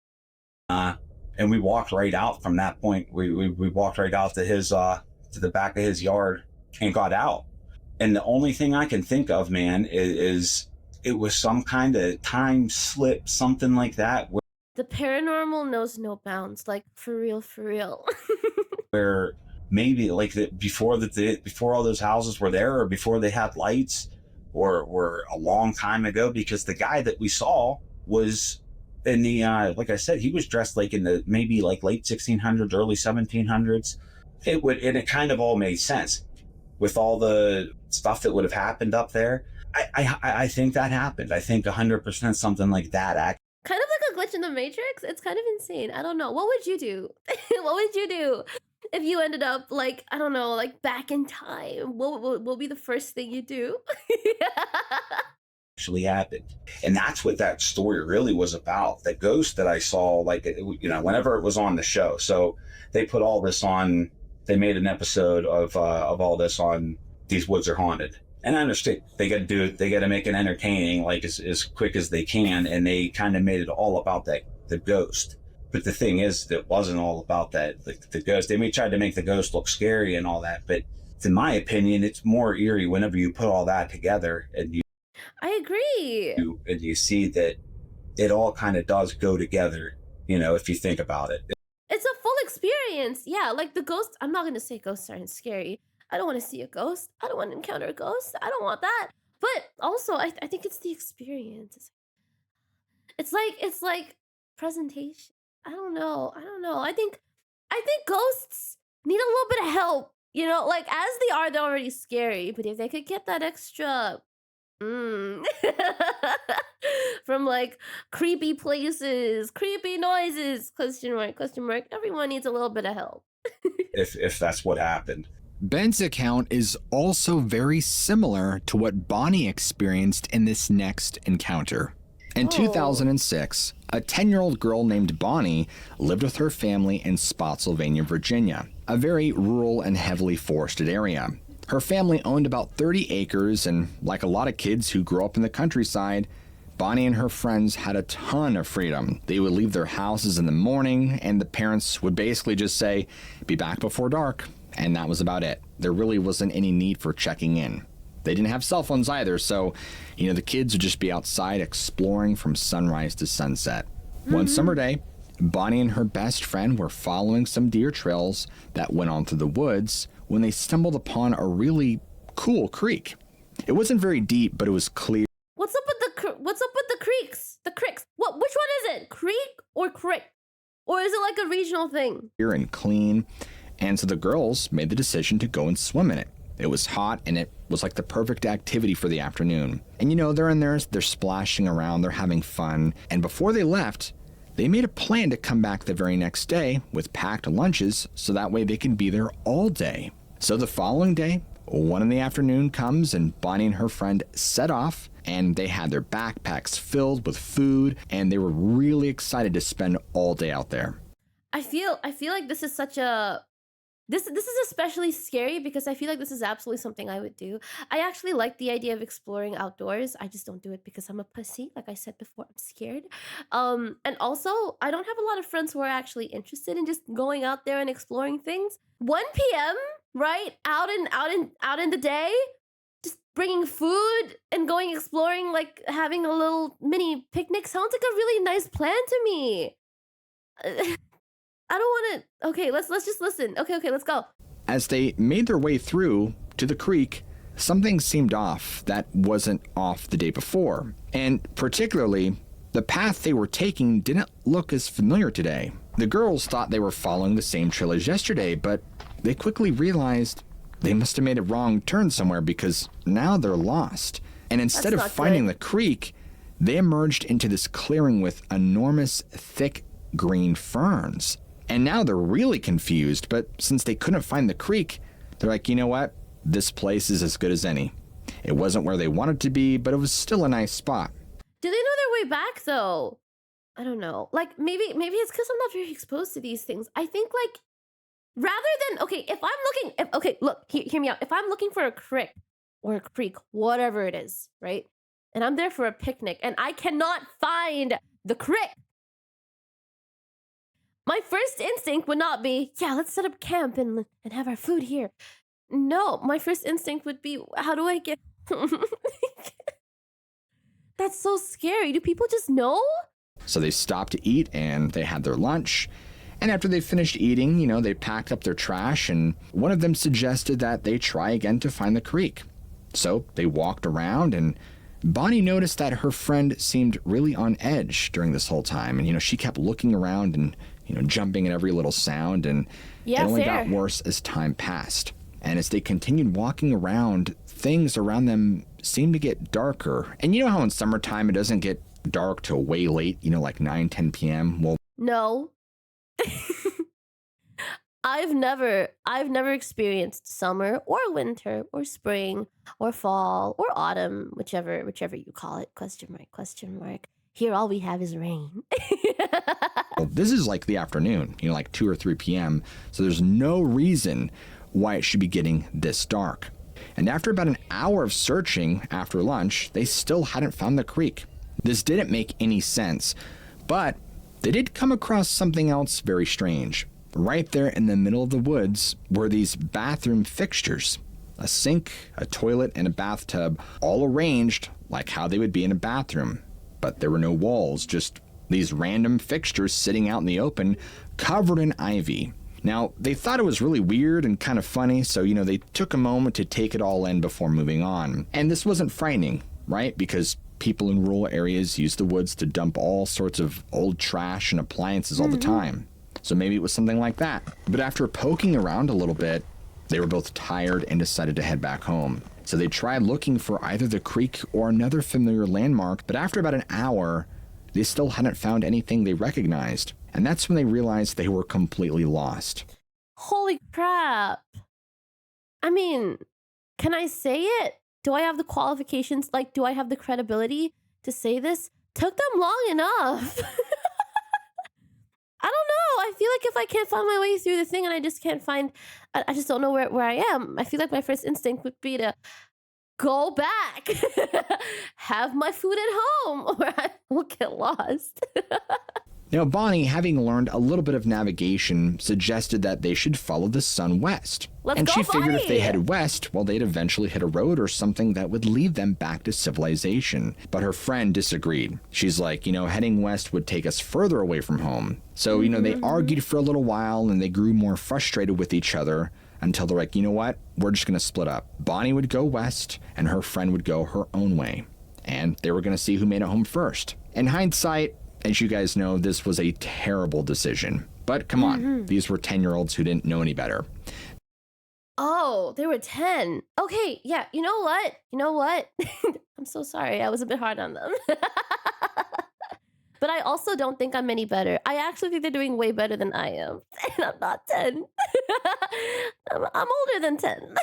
and we walked right out from that point. We walked right out to the back of his yard and got out. And the only thing I can think of, man, is it was some kind of time slip, something like that, The paranormal knows no bounds, like for real, for real. where maybe like before all those houses were there, or before they had lights, or a long time ago, because the guy that we saw was in the like I said, he was dressed like in the maybe like late 1600s, early 1700s. It kind of all made sense with all the stuff that would have happened up there. I think that happened. I think 100% something like that. Kind of like a glitch in the Matrix. It's kind of insane. I don't know. What would you do? What would you do if you ended up like, I don't know, like back in time? What will be the first thing you do? Actually happened, and that's what that story really was about. The ghost that I saw, like, whenever it was on the show. So they put all this on. They made an episode of all this on These Woods Are Haunted. And I understand they got to do it. They got to make it entertaining, like as quick as they can. And they kind of made it all about the ghost. But the thing is, it wasn't all about that. The ghost. They tried to make the ghost look scary and all that. But in my opinion, it's more eerie whenever you put all that together and I agree. you see that it all kind of does go together. If you think about it. It's a full experience. Yeah, like the ghost. I'm not going to say ghosts aren't scary. I don't want to see a ghost. I don't want to encounter a ghost. I don't want that. But also, I think it's the experience. It's like presentation. I don't know. I think ghosts need a little bit of help. Like as they are, they're already scary. But if they could get that extra, from like creepy places, creepy noises, question mark. Everyone needs a little bit of help. if that's what happened. Ben's account is also very similar to what Bonnie experienced in this next encounter. In 2006, a 10-year-old girl named Bonnie lived with her family in Spotsylvania, Virginia, a very rural and heavily forested area. Her family owned about 30 acres, and like a lot of kids who grew up in the countryside, Bonnie and her friends had a ton of freedom. They would leave their houses in the morning, and the parents would basically just say, "Be back before dark." And that was about it. There really wasn't any need for checking in. They didn't have cell phones either, so, the kids would just be outside exploring from sunrise to sunset. One summer day, Bonnie and her best friend were following some deer trails that went on through the woods when they stumbled upon a really cool creek. It wasn't very deep, but it was clear. What's up with the creeks? The cricks. Which one is it? Creek or crick? Or is it like a regional thing? And clean. And so the girls made the decision to go and swim in it. It was hot, and it was like the perfect activity for the afternoon. And they're in there, they're splashing around, they're having fun. And before they left, they made a plan to come back the very next day with packed lunches so that way they can be there all day. So the following day, 1 in the afternoon comes, and Bonnie and her friend set off, and they had their backpacks filled with food, and they were really excited to spend all day out there. I feel like this is such a This is especially scary because I feel like this is absolutely something I would do. I actually like the idea of exploring outdoors. I just don't do it because I'm a pussy. Like I said before, I'm scared. And also I don't have a lot of friends who are actually interested in just going out there and exploring things. 1 p.m., right? Out in the day, just bringing food and going exploring, like having a little mini picnic sounds like a really nice plan to me. I don't want to. Okay, let's just listen. Okay, let's go. As they made their way through to the creek, something seemed off that wasn't off the day before. And particularly, the path they were taking didn't look as familiar today. The girls thought they were following the same trail as yesterday, but they quickly realized they must have made a wrong turn somewhere because now they're lost. And instead of finding the creek, they emerged into this clearing with enormous, thick green ferns. And now they're really confused, but since they couldn't find the creek, they're like, you know what? This place is as good as any. It wasn't where they wanted to be, but it was still a nice spot. Do they know their way back, though? I don't know. Like, maybe it's because I'm not very exposed to these things. I think, like, rather than, okay, if I'm looking, okay, look, hear me out. If I'm looking for a creek or a creek, whatever it is, right? And I'm there for a picnic and I cannot find the creek. My first instinct would not be, yeah, let's set up camp and have our food here. No, my first instinct would be, how do I get... That's so scary. Do people just know? So they stopped to eat and they had their lunch. And after they finished eating, you know, they packed up their trash and one of them suggested that they try again to find the creek. So they walked around and Bonnie noticed that her friend seemed really on edge during this whole time. And, you know, she kept looking around and, you know, jumping at every little sound. And it only got worse as time passed. And as they continued walking around, things around them seemed to get darker. And you know how in summertime it doesn't get dark till way late, you know, like 9, 10 p.m.? Well, no. I've never experienced summer or winter or spring or fall or autumn, whichever you call it, question mark. Here all we have is rain. well, this is like the afternoon, you know, like 2 or 3 p.m. So there's no reason why it should be getting this dark. And after about an hour of searching after lunch, they still hadn't found the creek. This didn't make any sense, but they did come across something else very strange. Right there in the middle of the woods were these bathroom fixtures. A sink, a toilet, and a bathtub, all arranged like how they would be in a bathroom. But there were no walls, just these random fixtures sitting out in the open, covered in ivy. Now, they thought it was really weird and kind of funny, so, you know, they took a moment to take it all in before moving on. And this wasn't frightening, right? Because people in rural areas use the woods to dump all sorts of old trash and appliances all the time. So maybe it was something like that. But after poking around a little bit, they were both tired and decided to head back home. So they tried looking for either the creek or another familiar landmark, but after about an hour, they still hadn't found anything they recognized. And that's when they realized they were completely lost. Holy crap. I mean, can I say it? Do I have the qualifications? Like, do I have the credibility to say this? Took them long enough. I don't know. I feel like if I can't find my way through the thing and I just can't find, I just don't know where I am. I feel like my first instinct would be to go back, have my food at home, or I will get lost. Now, Bonnie, having learned a little bit of navigation, suggested that they should follow the sun west. She figured if they head west, well, they'd eventually hit a road or something that would lead them back to civilization. But her friend disagreed. She's like, you know, heading west would take us further away from home. So, you know, they argued for a little while and they grew more frustrated with each other until they're like, you know what? We're just going to split up. Bonnie would go west and her friend would go her own way. And they were going to see who made it home first. In hindsight, as you guys know, this was a terrible decision. But come on, these were 10-year-olds who didn't know any better. Oh, they were 10. Okay, yeah, you know what? I'm so sorry. I was a bit hard on them. But I also don't think I'm any better. I actually think they're doing way better than I am. And I'm not 10. I'm older than 10.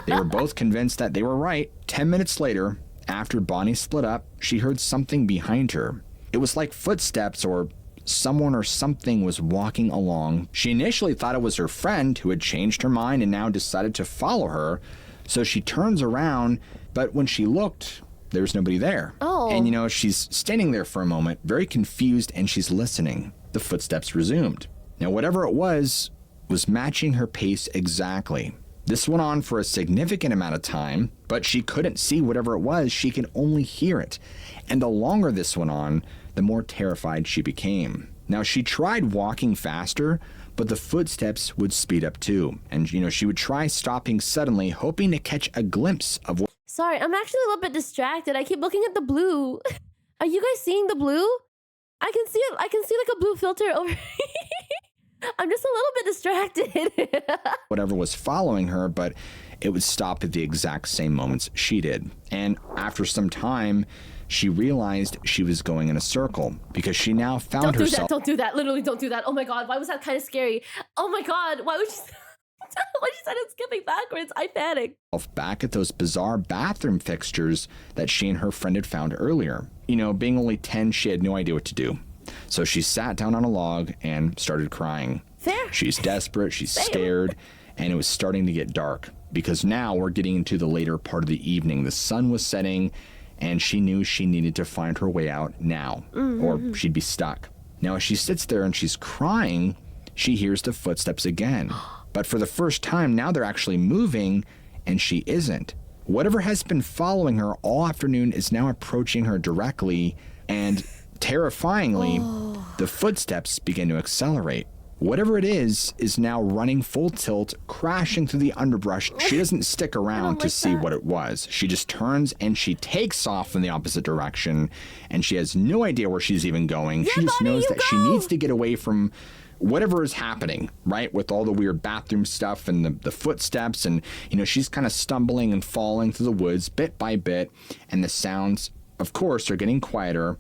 They were both convinced that they were right. 10 minutes later, after Bonnie split up, she heard something behind her. It was like footsteps or someone or something was walking along. She initially thought it was her friend who had changed her mind and now decided to follow her. So she turns around, but when she looked, there was nobody there. Oh. And she's standing there for a moment, very confused, and she's listening. The footsteps resumed. Now, whatever it was matching her pace exactly. This went on for a significant amount of time, but she couldn't see whatever it was. She could only hear it. And the longer this went on, the more terrified she became. Now, she tried walking faster, but the footsteps would speed up too. And, she would try stopping suddenly, hoping to catch a glimpse of what. Sorry, I'm actually a little bit distracted. I keep looking at the blue. Are you guys seeing the blue? I can see it. I can see like a blue filter over. I'm just a little bit distracted. Whatever was following her, but it would stop at the exact same moments she did. And after some time, she realized she was going in a circle because she now found herself. Don't do that. Literally, don't do that. Oh my God. Why was that kind of scary? Oh my God. Why would you... When she started skipping backwards, I panicked. Back at those bizarre bathroom fixtures that she and her friend had found earlier. Being only 10, she had no idea what to do. So she sat down on a log and started crying. Fair. She's desperate, she's scared, and it was starting to get dark because now we're getting into the later part of the evening. The sun was setting, and she knew she needed to find her way out now, or she'd be stuck. Now, as she sits there and she's crying, she hears the footsteps again. But for the first time, now they're actually moving, and she isn't. Whatever has been following her all afternoon is now approaching her directly, and terrifyingly, the footsteps begin to accelerate. Whatever it is now running full tilt, crashing through the underbrush. She doesn't stick around to see what it was. She just turns and she takes off in the opposite direction, and she has no idea where she's even going. She just knows that she needs to get away from whatever is happening, right? With all the weird bathroom stuff and the footsteps, and she's kind of stumbling and falling through the woods bit by bit, and the sounds, of course, are getting quieter.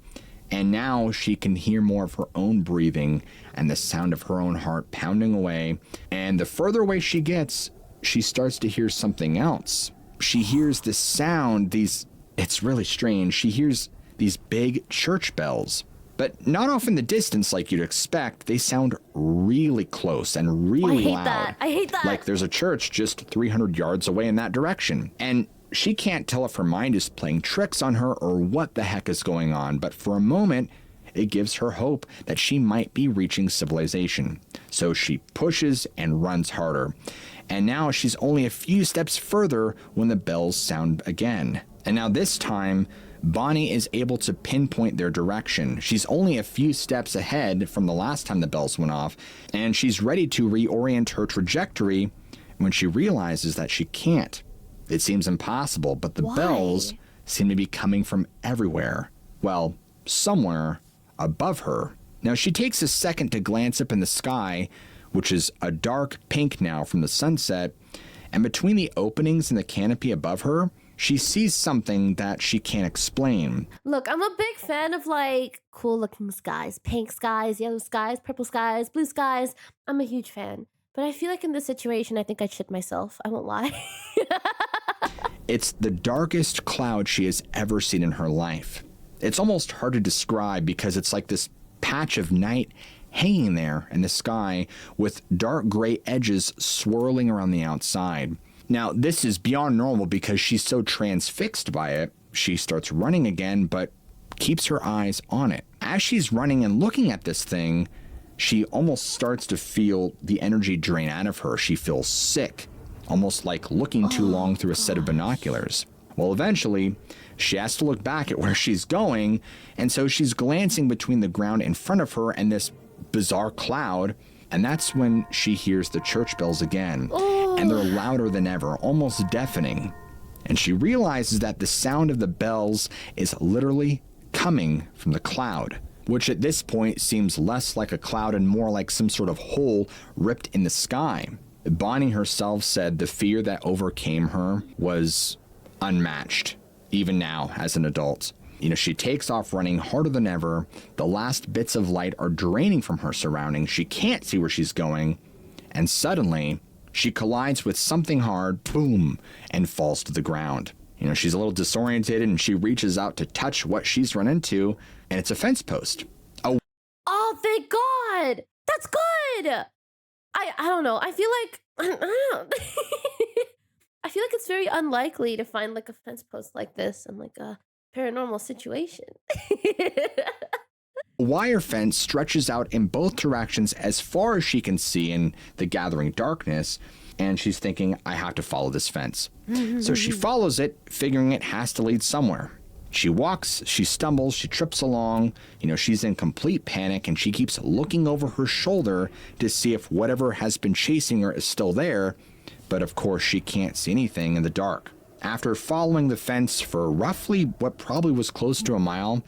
And now she can hear more of her own breathing and the sound of her own heart pounding away. And the further away she gets, she starts to hear something else. She hears this sound, it's really strange. She hears these big church bells, but not off in the distance like you'd expect. They sound really close and really loud. I hate that. Like there's a church just 300 yards away in that direction. And she can't tell if her mind is playing tricks on her or what the heck is going on, but for a moment, it gives her hope that she might be reaching civilization. So she pushes and runs harder. And now she's only a few steps further when the bells sound again. And now this time, Bonnie is able to pinpoint their direction. She's only a few steps ahead from the last time the bells went off, and she's ready to reorient her trajectory when she realizes that she can't. It seems impossible, but the bells seem to be coming from everywhere. Well, somewhere above her. Now, she takes a second to glance up in the sky, which is a dark pink now from the sunset, and between the openings in the canopy above her, she sees something that she can't explain. Look, I'm a big fan of like cool looking skies, pink skies, yellow skies, purple skies, blue skies. I'm a huge fan. But I feel like in this situation, I think I'd shit myself. I won't lie. It's the darkest cloud she has ever seen in her life. It's almost hard to describe because it's like this patch of night hanging there in the sky with dark gray edges swirling around the outside. Now, this is beyond normal because she's so transfixed by it. She starts running again, but keeps her eyes on it. As she's running and looking at this thing, she almost starts to feel the energy drain out of her. She feels sick, almost like looking too long through a set of binoculars. Well, eventually, she has to look back at where she's going, and so she's glancing between the ground in front of her and this bizarre cloud, and that's when she hears the church bells again, and they're louder than ever, almost deafening. And she realizes that the sound of the bells is literally coming from the cloud, which at this point seems less like a cloud and more like some sort of hole ripped in the sky. Bonnie herself said the fear that overcame her was unmatched, even now as an adult. She takes off running harder than ever. The last bits of light are draining from her surroundings. She can't see where she's going. And suddenly, she collides with something hard, boom, and falls to the ground. She's a little disoriented and she reaches out to touch what she's run into, and it's a fence post. Oh, thank that's good. I don't know. I feel like I don't know. I feel like it's very unlikely to find like a fence post like this in like a paranormal situation. A wire fence stretches out in both directions as far as she can see in the gathering darkness, and she's thinking, I have to follow this fence. So she follows it, figuring it has to lead somewhere. She walks, she stumbles, she trips along, she's in complete panic, and she keeps looking over her shoulder to see if whatever has been chasing her is still there, but of course she can't see anything in the dark. After following the fence for roughly what probably was close to a mile,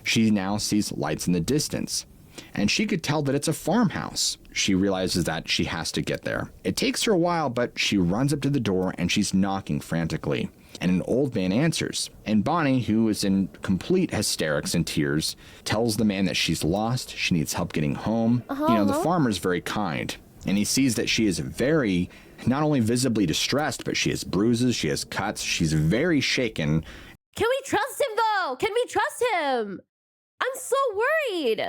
she now sees lights in the distance, and she could tell that it's a farmhouse. She realizes that she has to get there. It takes her a while, but she runs up to the door and she's knocking frantically. And an old man answers. And Bonnie, who is in complete hysterics and tears, tells the man that she's lost, she needs help getting home. The farmer's very kind, and he sees that she is very, not only visibly distressed, but she has bruises, she has cuts, she's very shaken. Can we trust him though? Can we trust him? I'm so worried.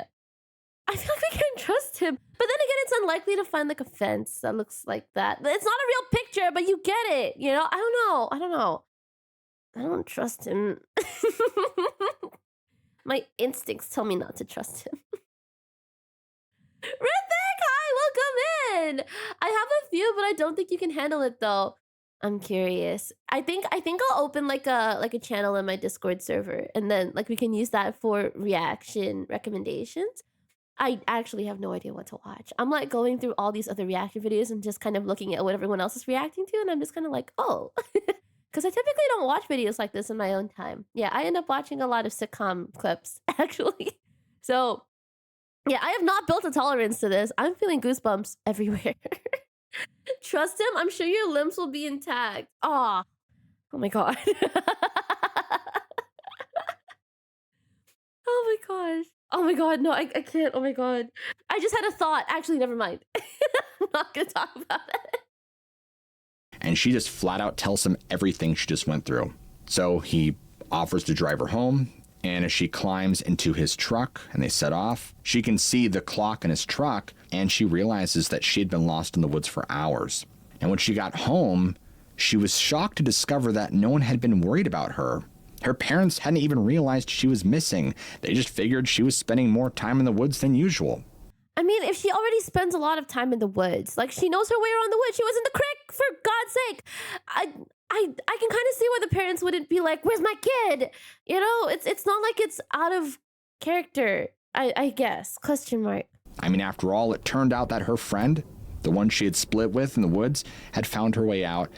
I feel like we can't trust him. But then again, it's unlikely to find like a fence that looks like that. It's not a real picture, but you get it. I don't know. I don't trust him. My instincts tell me not to trust him. Rithik, hi, welcome in. I have a few, but I don't think you can handle it though. I'm curious. I think I'll open like a channel in my Discord server, and then like we can use that for reaction recommendations. I actually have no idea what to watch. I'm like going through all these other reaction videos and just kind of looking at what everyone else is reacting to, and I'm just kind of like, oh, because I typically don't watch videos like this in my own time. Yeah, I end up watching a lot of sitcom clips actually. So yeah, I have not built a tolerance to this. I'm feeling goosebumps everywhere. Trust him. I'm sure your limbs will be intact. Oh my god. Oh my gosh. Oh my god. No, I can't. Oh my god. I just had a thought. Actually, never mind. I'm not gonna talk about it. And she just flat out tells him everything she just went through. So he offers to drive her home. And as she climbs into his truck and they set off, she can see the clock in his truck, and she realizes that she had been lost in the woods for hours. And when she got home, she was shocked to discover that no one had been worried about her. Her parents hadn't even realized she was missing. They just figured she was spending more time in the woods than usual. I mean, if she already spends a lot of time in the woods, like she knows her way around the woods, she was in the creek, for God's sake. I can kind of see why the parents wouldn't be like, where's my kid? It's not like it's out of character, I guess, question mark. I mean, after all, it turned out that her friend, the one she had split with in the woods, had found her way out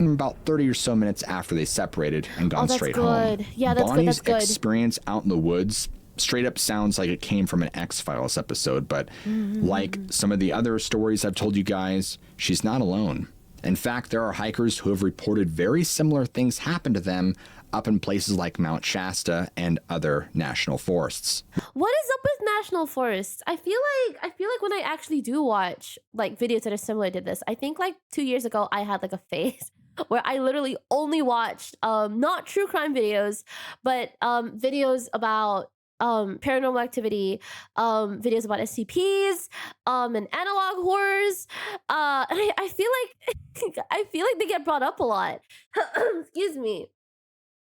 about 30 or so minutes after they separated and gone straight home. Yeah, that's Bonnie's good. That's good. experience out in the woods straight up sounds like it came from an X-Files episode, but like some of the other stories I've told you guys, she's not alone. In fact, there are hikers who have reported very similar things happen to them up in places like Mount Shasta and other national forests. What is up with national forests? I feel like when I actually do watch like videos that are similar to this, I think like 2 years ago I had like a phase where I literally only watched not true crime videos, but videos about paranormal activity, videos about SCPs, and analog horrors. And I feel like they get brought up a lot. Excuse me.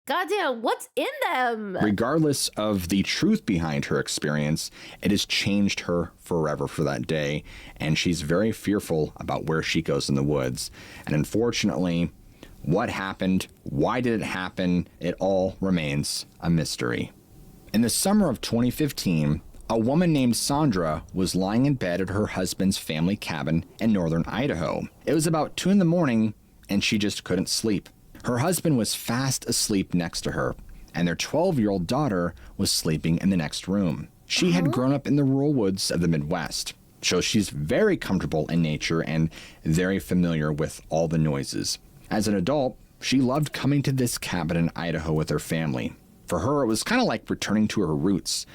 Goddamn, what's in them? Regardless of the truth behind her experience, it has changed her forever for that day, and she's very fearful about where she goes in the woods. And unfortunately, what happened, why did it happen, it all remains a mystery. In the summer of 2015, a woman named Sandra was lying in bed at her husband's family cabin in northern Idaho. It was about 2 a.m, and she just couldn't sleep. Her husband was fast asleep next to her, and their 12-year-old daughter was sleeping in the next room. She had grown up in the rural woods of the Midwest, so she's very comfortable in nature and very familiar with all the noises. As an adult, she loved coming to this cabin in Idaho with her family. For her, it was kind of like returning to her roots.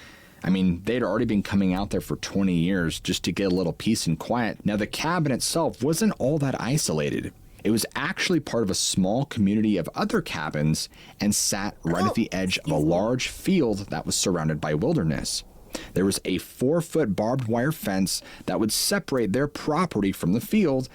I mean, they'd already been coming out there for 20 years just to get a little peace and quiet. Now, the cabin itself wasn't all that isolated. It was actually part of a small community of other cabins and sat right at the edge of a large field that was surrounded by wilderness. There was a 4-foot barbed wire fence that would separate their property from the field,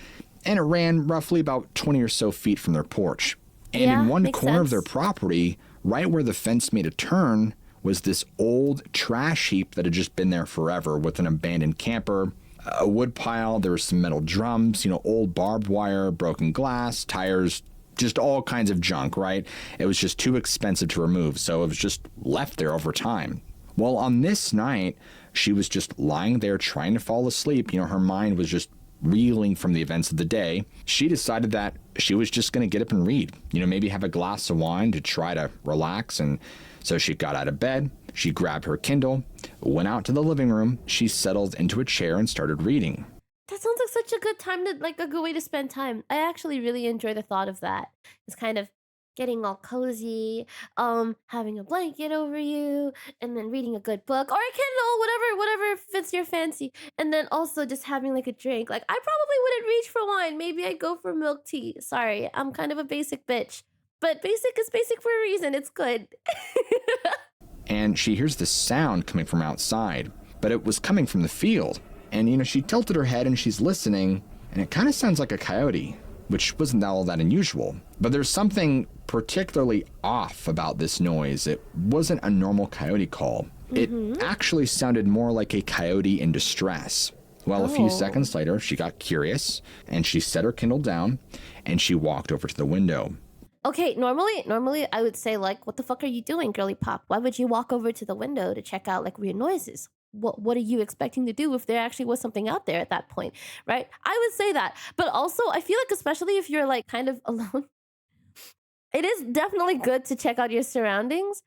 and it ran roughly about 20 or so feet from their porch. And in one corner of their property, right where the fence made a turn, was this old trash heap that had just been there forever with an abandoned camper, a wood pile, there were some metal drums, old barbed wire, broken glass, tires, just all kinds of junk, right? It was just too expensive to remove, so it was just left there over time. Well, on this night, she was just lying there trying to fall asleep. Her mind was just reeling from the events of the day. She decided that she was just going to get up and read, maybe have a glass of wine to try to relax. And so she got out of bed, she grabbed her Kindle, went out to the living room, she settled into a chair and started reading. That sounds like such a good time a good way to spend time. I actually really enjoy the thought of that. It's kind of getting all cozy, having a blanket over you, and then reading a good book or a Kindle, whatever fits your fancy. And then also just having a drink. I probably wouldn't reach for wine. Maybe I'd go for milk tea. Sorry, I'm kind of a basic bitch. But basic is basic for a reason. It's good. And she hears this sound coming from outside, but it was coming from the field. And, she tilted her head and she's listening, and it kind of sounds like a coyote, which wasn't all that unusual. But there's something particularly off about this noise. It wasn't a normal coyote call. It actually sounded more like a coyote in distress. Well, a few seconds later, she got curious, and she set her Kindle down, and she walked over to the window. Okay, normally I would say what the fuck are you doing, girly pop? Why would you walk over to the window to check out weird noises? What are you expecting to do if there actually was something out there at that point, right? I would say that. But also, I feel especially if you're kind of alone, it is definitely good to check out your surroundings.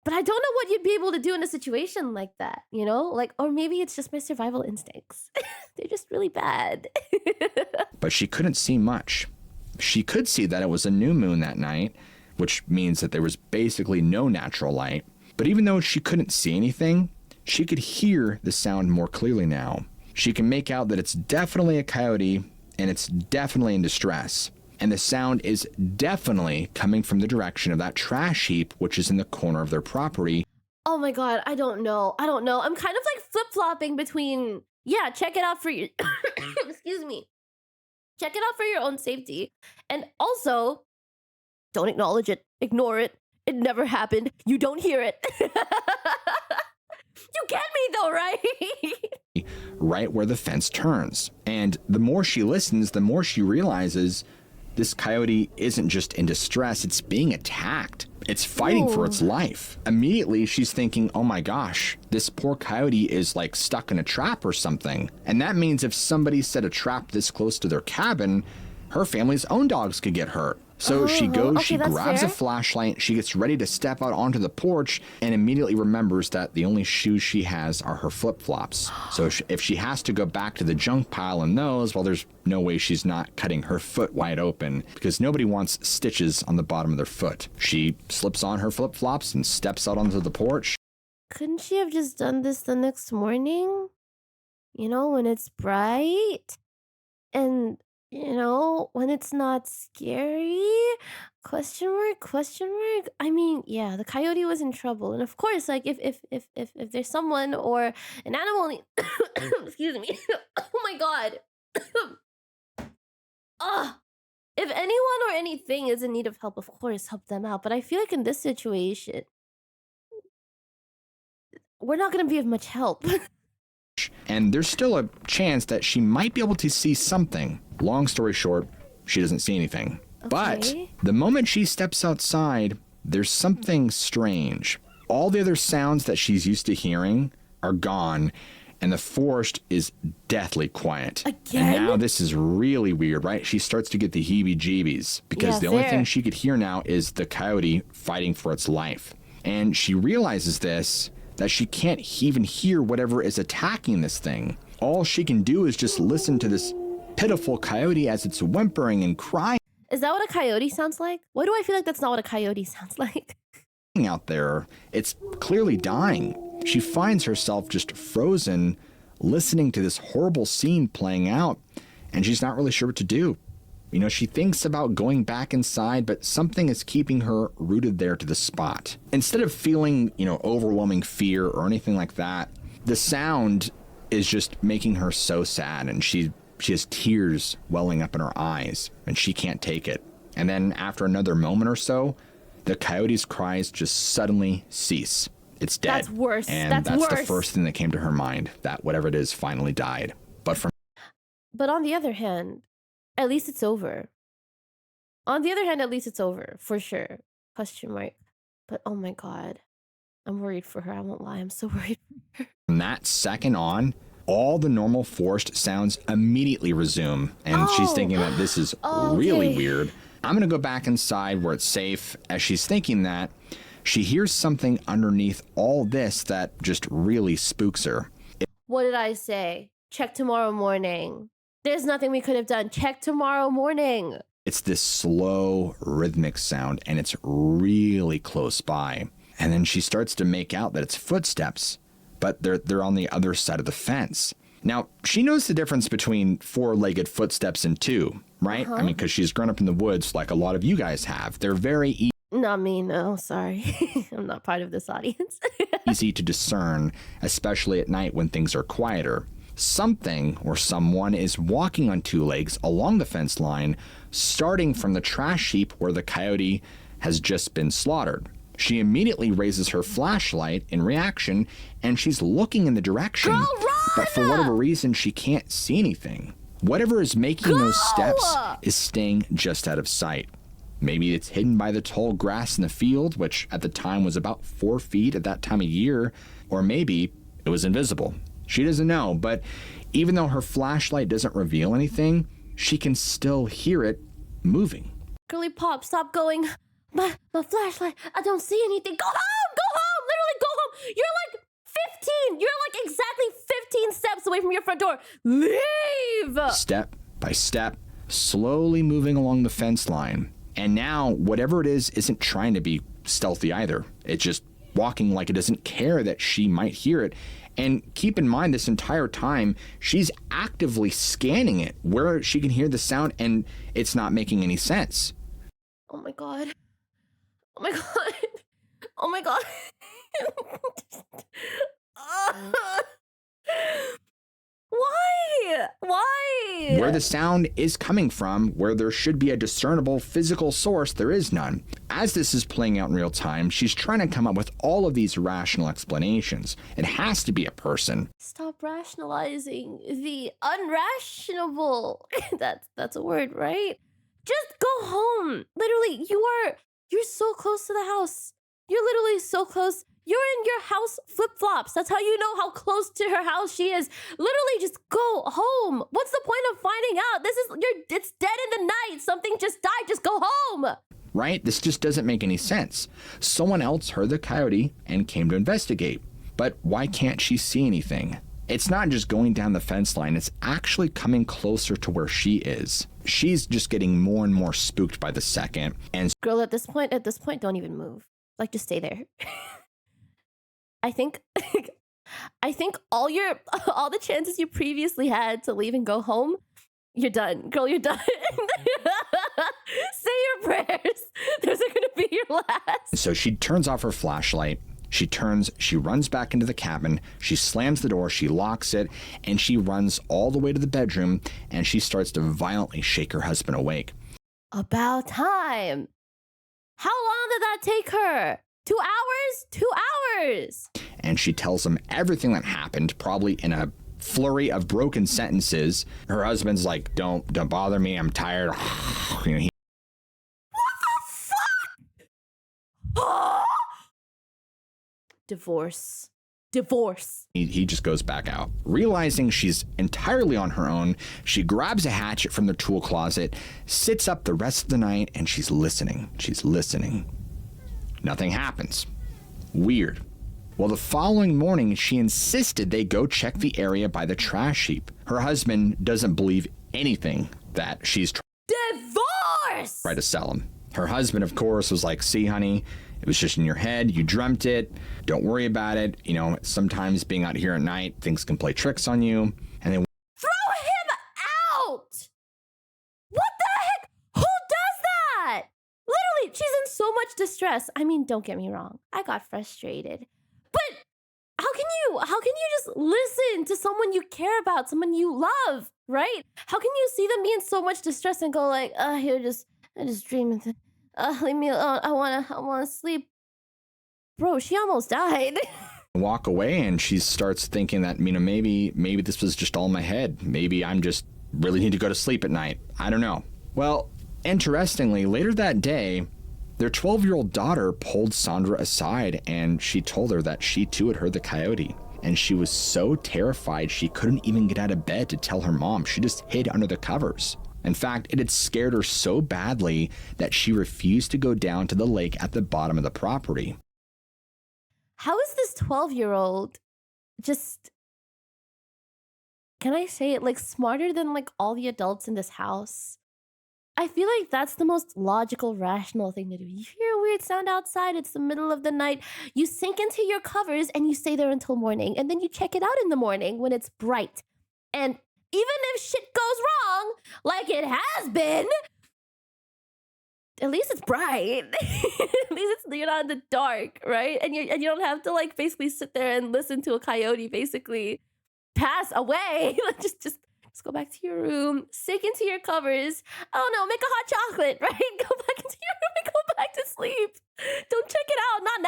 But I don't know what you'd be able to do in a situation like that, or maybe it's just my survival instincts. They're just really bad. But she couldn't see much. She could see that it was a new moon that night, which means that there was basically no natural light. But even though she couldn't see anything, she could hear the sound more clearly now. She can make out that it's definitely a coyote, and it's definitely in distress. And the sound is definitely coming from the direction of that trash heap, which is in the corner of their property. Oh my God, I don't know. I'm kind of flip-flopping between, check it out for your, excuse me. Check it out for your own safety. And also, don't acknowledge it. Ignore it. It never happened. You don't hear it. You get me though, right? Right where the fence turns. And the more she listens, the more she realizes this coyote isn't just in distress, it's being attacked. It's fighting for its life. Immediately, she's thinking, oh my gosh, this poor coyote is stuck in a trap or something. And that means if somebody set a trap this close to their cabin, her family's own dogs could get hurt. So she goes, she grabs a flashlight, she gets ready to step out onto the porch, and immediately remembers that the only shoes she has are her flip-flops. So if she has to go back to the junk pile in those, well, there's no way she's not cutting her foot wide open, because nobody wants stitches on the bottom of their foot. She slips on her flip-flops and steps out onto the porch. Couldn't she have just done this the next morning? When it's bright? And when it's not scary? Question mark? I mean, yeah, the coyote was in trouble. And of course, if there's someone or an animal, excuse me. Oh my God. If anyone or anything is in need of help, of course, help them out. But I feel in this situation, we're not going to be of much help. And there's still a chance that she might be able to see something. Long story short, she doesn't see anything. Okay. But the moment she steps outside, there's something strange. All the other sounds that she's used to hearing are gone, and the forest is deathly quiet. Again? And now this is really weird, right? She starts to get the heebie-jeebies because the only thing she could hear now is the coyote fighting for its life. And she realizes this, that she can't even hear whatever is attacking this thing. All she can do is just listen to this pitiful coyote as it's whimpering and crying. Is that what a coyote sounds like? Why do I feel that's not what a coyote sounds like? Out there, it's clearly dying. She finds herself just frozen, listening to this horrible scene playing out, and she's not really sure what to do. She thinks about going back inside, but something is keeping her rooted there to the spot. Instead of feeling, overwhelming fear or anything like that, The sound is just making her so sad, and she has tears welling up in her eyes, and she can't take it. And then after another moment or so, the coyote's cries just suddenly cease. It's dead. That's worse. And that's worse. the first thing that came to her mind, that whatever it is finally died. But on the other hand, at least it's over. On the other hand, at least it's over, for sure. Question mark. But oh my God, I'm worried for her. I won't lie. I'm so worried for her. From that second on, all the normal forced sounds immediately resume. And she's thinking that this is really weird. I'm going to go back inside where it's safe. As she's thinking that, she hears something underneath all this that just really spooks her. What did I say? Check tomorrow morning. There's nothing we could have done. Check tomorrow morning. It's this slow, rhythmic sound, and it's really close by. And then she starts to make out that it's footsteps, but they're on the other side of the fence. Now, she knows the difference between four-legged footsteps and two, right? I mean, because she's grown up in the woods like a lot of you guys have. They're very Not me, no. Sorry. I'm not part of this audience. easy to discern, especially at night when things are quieter. Something or someone is walking on two legs along the fence line, starting from the trash heap where the coyote has just been slaughtered. She immediately raises her flashlight in reaction, and she's looking in the direction. Girl, run! But for whatever reason, she can't see anything. Whatever is making those steps is staying just out of sight. Maybe it's hidden by the tall grass in the field, which at the time was about 4 feet at that time of year, or maybe it was invisible. She doesn't know, but even though her flashlight doesn't reveal anything, she can still hear it moving. Girly Pop, stop going. My flashlight, I don't see anything. Go home! Go home! Literally go home! You're like 15! You're like exactly 15 steps away from your front door. Leave! Step by step, slowly moving along the fence line. And now, whatever it is isn't trying to be stealthy either. It's just walking like it doesn't care that she might hear it. And keep in mind, this entire time, she's actively scanning it where she can hear the sound, and it's not making any sense. Oh my God. Oh my God. Oh my God. Why? Why? Where the sound is coming from, where there should be a discernible physical source, there is none. As this is playing out in real time, she's trying to come up with all of these rational explanations. It has to be a person. Stop rationalizing the unrationable. That's a word, right? Just go home. Literally, you're so close to the house. You're literally so close. You're in your house flip-flops. That's how you know how close to her house she is. Literally, just go home. What's the point of finding out? It's dead in the night. Something just died. Just go home. Right? This just doesn't make any sense. Someone else heard the coyote and came to investigate. But why can't she see anything? It's not just going down the fence line. It's actually coming closer to where she is. She's just getting more and more spooked by the second. And Girl, at this point, don't even move. Like, just stay there. I think all the chances you previously had to leave and go home, you're done. Girl, you're done. Say your prayers. Those are gonna be your last. so she turns off her flashlight. She runs back into the cabin. She slams the door, she locks it, and she runs all the way to the bedroom, and she starts to violently shake her husband awake. About time. How long did that take her? 2 hours? 2 hours. And she tells him everything that happened, probably in a flurry of broken sentences. Her husband's like, don't bother me, I'm tired. You know, What the fuck? Divorce. he just goes back out. Realizing she's entirely on her own, she grabs a hatchet from the tool closet, sits up the rest of the night, and she's listening. Nothing happens. Weird. Well, the following morning, she insisted they go check the area by the trash heap. Her husband doesn't believe anything that she's trying to sell him. Her husband, of course, was like, see, honey, it was just in your head. You dreamt it. Don't worry about it. You know, sometimes being out here at night, things can play tricks on you. And then Throw him out! What the heck? Who does that? Literally, she's in so much distress. I mean, don't get me wrong. I got frustrated. But how can How can you just listen to someone you care about, someone you love, right? How can you see them be in so much distress and go like, I just dreaming. Leave me alone. I wanna sleep. Bro, she almost died. Walk away, and she starts thinking that, you know, maybe this was just all in my head. Maybe I'm just really need to go to sleep at night. I don't know. Well, interestingly, later that day, their 12-year-old daughter pulled Sandra aside, and she told her that she too had heard the coyote. And she was so terrified she couldn't even get out of bed to tell her mom. She just hid under the covers. In fact, it had scared her so badly that she refused to go down to the lake at the bottom of the property. How is this 12-year-old just, can I say it, like smarter than like all the adults in this house? I feel like that's the most logical, rational thing to do. You hear a weird sound outside, it's the middle of the night, you sink into your covers and you stay there until morning, and then you check it out in the morning when it's bright. And even if shit goes wrong, like it has been, at least it's bright. At least you're not in the dark, right? And you don't have to like basically sit there and listen to a coyote basically pass away. Like just go back to your room, sink into your covers. Oh no, make a hot chocolate, right? Go back into your room and go back to sleep. Don't check it out, not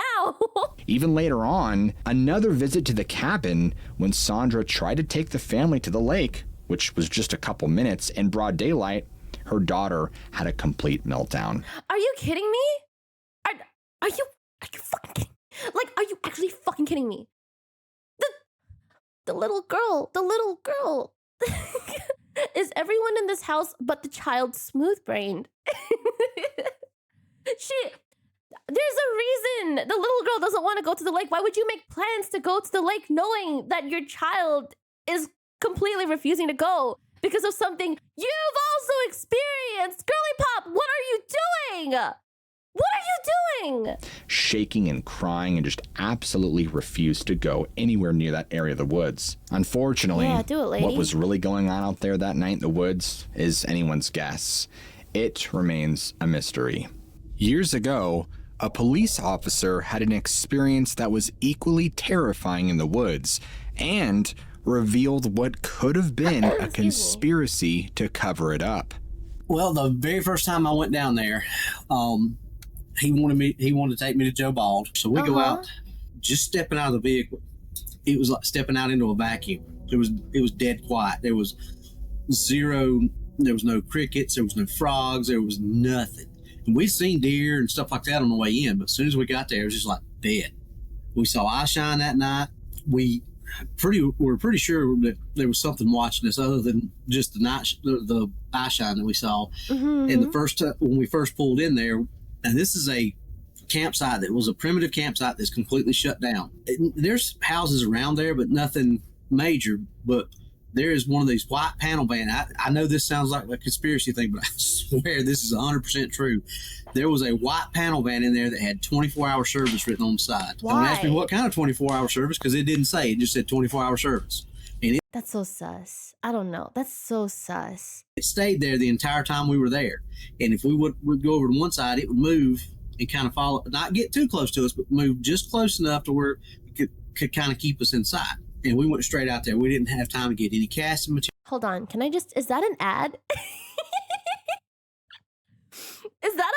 now. Even later on, another visit to the cabin when Sandra tried to take the family to the lake, which was just a couple minutes in broad daylight, her daughter had a complete meltdown. Are you kidding me? Are you fucking kidding? Like, are you actually fucking kidding me? The little girl. Is everyone in this house but the child smooth-brained? There's a reason the little girl doesn't want to go to the lake. Why would you make plans to go to the lake knowing that your child is completely refusing to go because of something you've also experienced? Girly Pop, what are you doing? What are you doing? Shaking and crying and just absolutely refused to go anywhere near that area of the woods. Unfortunately, yeah, do it, lady. What was really going on out there that night in the woods is anyone's guess. It remains a mystery. Years ago, a police officer had an experience that was equally terrifying in the woods and revealed what could have been a conspiracy to cover it up. Well, the very first time I went down there, he wanted to take me to Joe Bald. So we go out, just stepping out of the vehicle. It was like stepping out into a vacuum. It was dead quiet. There was zero. There was no crickets. There was no frogs. There was nothing. And we'd seen deer and stuff like that on the way in, but as soon as we got there, it was just like dead. We saw eye shine that night. We were pretty sure that there was something watching us other than just the eye shine that we saw. Mm-hmm. And the first time when we first pulled in there, and this is a campsite that was a primitive campsite that's completely shut down. There's houses around there, but nothing major. But there is one of these white panel van. I know this sounds like a conspiracy thing, but I swear this is 100% true. There was a white panel van in there that had 24-hour service written on the side. Why? Don't ask me what kind of 24-hour service, because it didn't say. It just said 24-hour service. And that's so sus. I don't know. That's so sus. It stayed there the entire time we were there. And if we would go over to one side, it would move and kind of follow, not get too close to us, but move just close enough to where it could kind of keep us inside. And we went straight out there. We didn't have time to get any casting material. Hold on. Can I just, is that an ad? Is that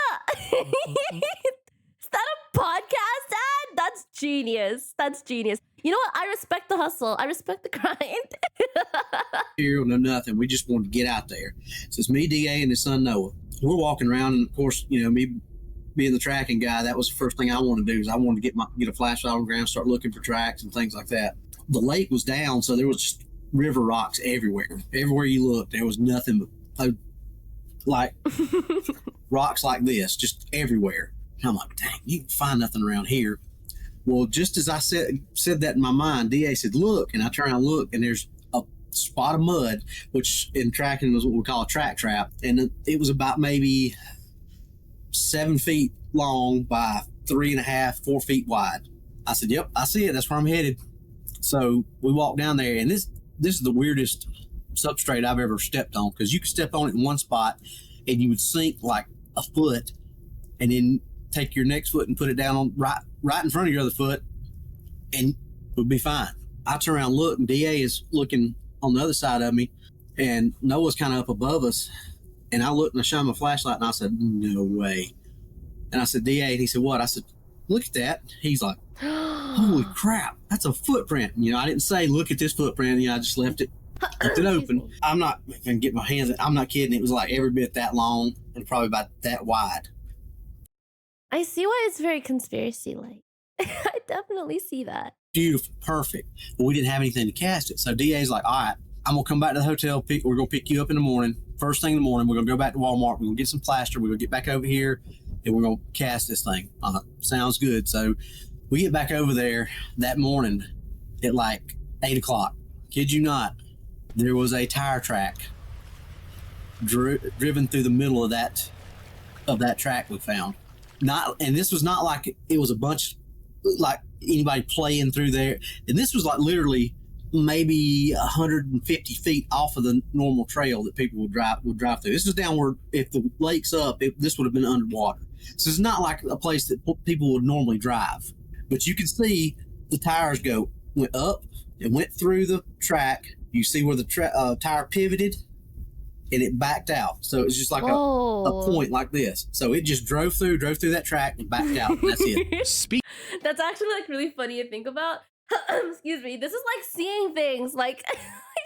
a podcast ad? That's genius. That's genius. You know what? I respect the hustle. I respect the grind. No nothing. We just wanted to get out there. So it's me, DA, and his son Noah. We're walking around, and of course, you know, me being the tracking guy, that was the first thing I wanted to do. Is I wanted to get a flashlight on the ground, start looking for tracks and things like that. The lake was down, so there was just river rocks everywhere. Everywhere you looked, there was nothing but like rocks like this, just everywhere. And I'm like, dang, you can find nothing around here. Well, just as I said that in my mind, DA said, look, and I turn and look, and there's a spot of mud, which in tracking was what we call a track trap. And it was about maybe 7 feet long by 3.5, 4 feet wide. I said, yep, I see it. That's where I'm headed. So we walked down there, and this is the weirdest substrate I've ever stepped on, because you could step on it in one spot and you would sink like a foot, and then take your next foot and put it down on right in front of your other foot, and it would be fine. I turn around and look, and DA is looking on the other side of me, and Noah's kind of up above us. And I looked and I shined my flashlight, and I said, no way. And I said, DA, and he said, what? I said, look at that. He's like, holy crap, that's a footprint. You know, I didn't say, look at this footprint. You know, I just left it open. I'm not going to get my hands, I'm not kidding. It was like every bit that long and probably about that wide. I see why it's very conspiracy-like. I definitely see that. Beautiful, perfect. But we didn't have anything to cast it. So DA's like, all right, I'm going to come back to the hotel. We're going to pick you up in the morning. First thing in the morning, we're going to go back to Walmart. We're going to get some plaster. We're going to get back over here, and we're going to cast this thing. Sounds good. So we get back over there that morning at like 8 o'clock. Kid you not, there was a tire track driven through the middle of that track we found. And this was not like it was a bunch like anybody playing through there. And this was like literally maybe 150 feet off of the normal trail that people would drive through. This is downward. If the lake's up, this would have been underwater. So it's not like a place that people would normally drive. But you can see the tires went up and went through the track. You see where the tire pivoted and it backed out. So it's just like a point like this. So it just drove through that track and backed out. And that's it. That's actually like really funny to think about. Excuse me. This is like seeing things like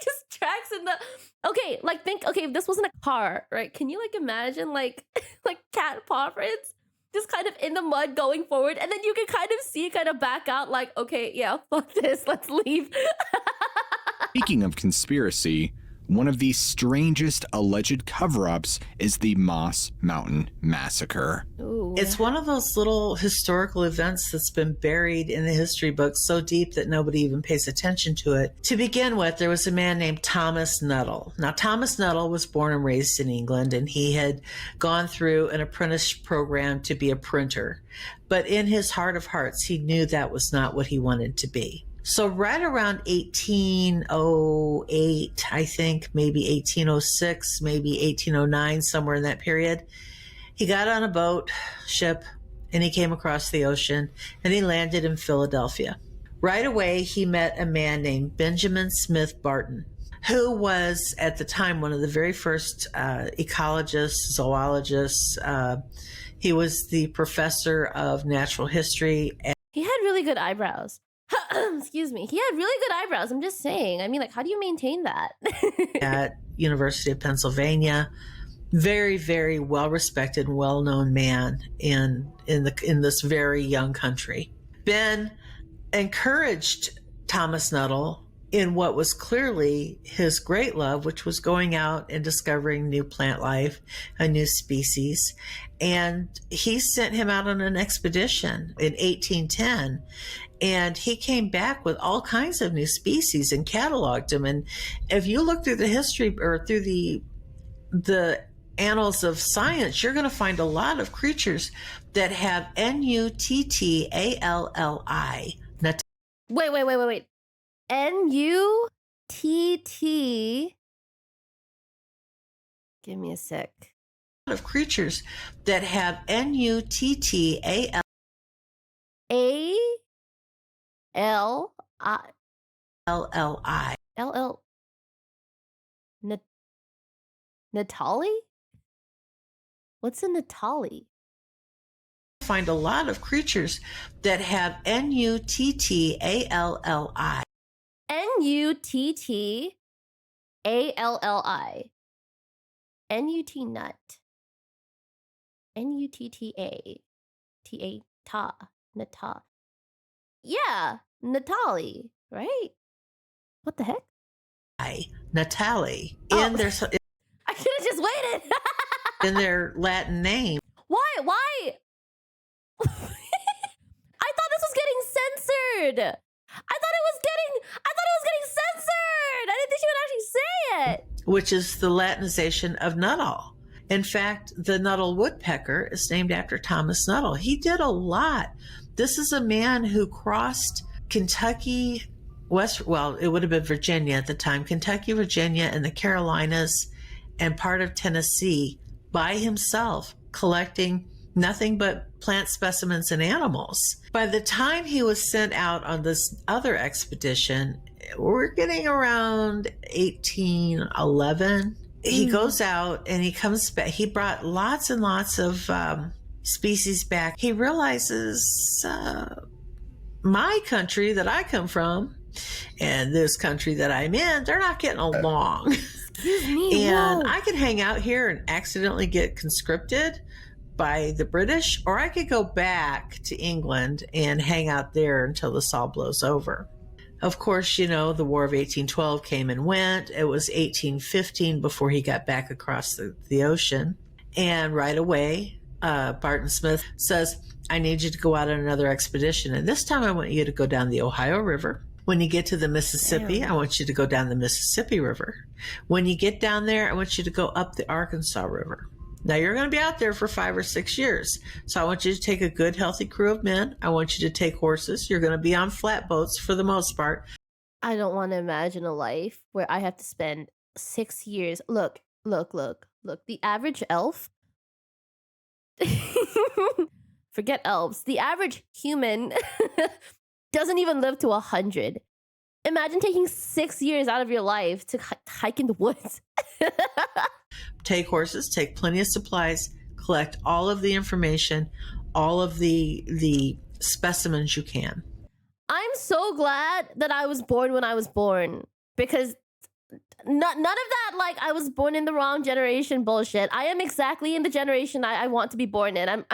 just tracks in the. Okay, like think. Okay, if this wasn't a car, right? Can you like imagine like cat paw prints just kind of in the mud going forward, and then you can kind of see it kind of back out. Like, okay, yeah, fuck this, let's leave. Speaking of conspiracy, one of the strangest alleged cover-ups is the Moss Mountain Massacre. Ooh. It's one of those little historical events that's been buried in the history books so deep that nobody even pays attention to it. To begin with, there was a man named Thomas Nuttall. Now, Thomas Nuttall was born and raised in England, and he had gone through an apprentice program to be a printer. But in his heart of hearts, he knew that was not what he wanted to be. So right around 1808, I think, maybe 1806, maybe 1809, somewhere in that period, he got on a ship, and he came across the ocean, and he landed in Philadelphia. Right away, he met a man named Benjamin Smith Barton, who was, at the time, one of the very first ecologists, zoologists. He was the professor of natural history. He had really good eyebrows. Excuse me. He had really good eyebrows. I'm just saying. I mean, like, how do you maintain that? At University of Pennsylvania. Very, very well-respected and well-known man in this very young country. Ben encouraged Thomas Nuttall in what was clearly his great love, which was going out and discovering new plant life, a new species. And he sent him out on an expedition in 1810. And he came back with all kinds of new species and cataloged them. And if you look through the history or through the annals of science, you're going to find a lot of creatures that have Nuttalli. Wait. N-U-T-T. Give me a sec. Of creatures that have Nuttalli. A-L-I. L-L-I. L-L. Nuttalli? What's a Nuttalli? Find a lot of creatures that have Nuttalli. Nuttalli. N-U-T nut. N-U-T-T-A. T-A ta. Nata. Yeah, Nuttalli, right? What the heck? Nuttalli. Oh. In their I could have just waited. in their Latin name. Why? I thought this was getting censored. I thought it was getting censored. I didn't think she would actually say it. Which is the Latinization of Nuttall. In fact, the Nuttall woodpecker is named after Thomas Nuttall. He did a lot. This is a man who crossed Kentucky, it would have been Virginia at the time, Kentucky, Virginia, and the Carolinas, and part of Tennessee by himself, collecting nothing but plant specimens and animals. By the time he was sent out on this other expedition, we're getting around 1811. He goes out and he comes back. He brought lots and lots of species back. He realizes my country that I come from and this country that I'm in, they're not getting along. Excuse me. And whoa. I could hang out here and accidentally get conscripted by the British, or I could go back to England and hang out there until this all blows over. Of course, you know, the War of 1812 came and went. It was 1815 before he got back across the ocean. And right away, Barton Smith says, I need you to go out on another expedition. And this time I want you to go down the Ohio River. When you get to the Mississippi, Damn. I want you to go down the Mississippi River. When you get down there, I want you to go up the Arkansas River. Now, you're going to be out there for 5 or 6 years. So I want you to take a good, healthy crew of men. I want you to take horses. You're going to be on flatboats for the most part. I don't want to imagine a life where I have to spend 6 years. Look. The average elf, forget elves, the average human doesn't even live to 100. Imagine taking 6 years out of your life to hike in the woods. Take horses, take plenty of supplies, collect all of the information, all of the specimens you can. I'm so glad that I was born when I was born, because none of that, like, I was born in the wrong generation bullshit. I am exactly in the generation I want to be born in. I'm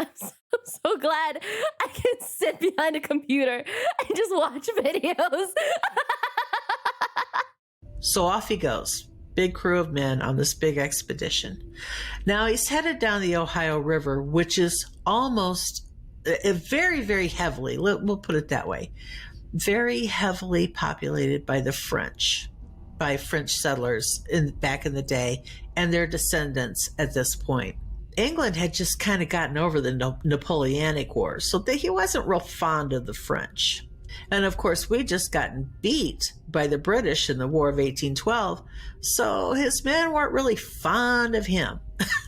so glad I can sit behind a computer and just watch videos. So off he goes. Big crew of men on this big expedition. Now he's headed down the Ohio River, which is almost very, very heavily, we'll put it that way, very heavily populated by the French, by French settlers back in the day and their descendants at this point. England had just kind of gotten over the Napoleonic Wars, so he wasn't real fond of the French. And of course, we'd just gotten beat by the British in the War of 1812, so his men weren't really fond of him.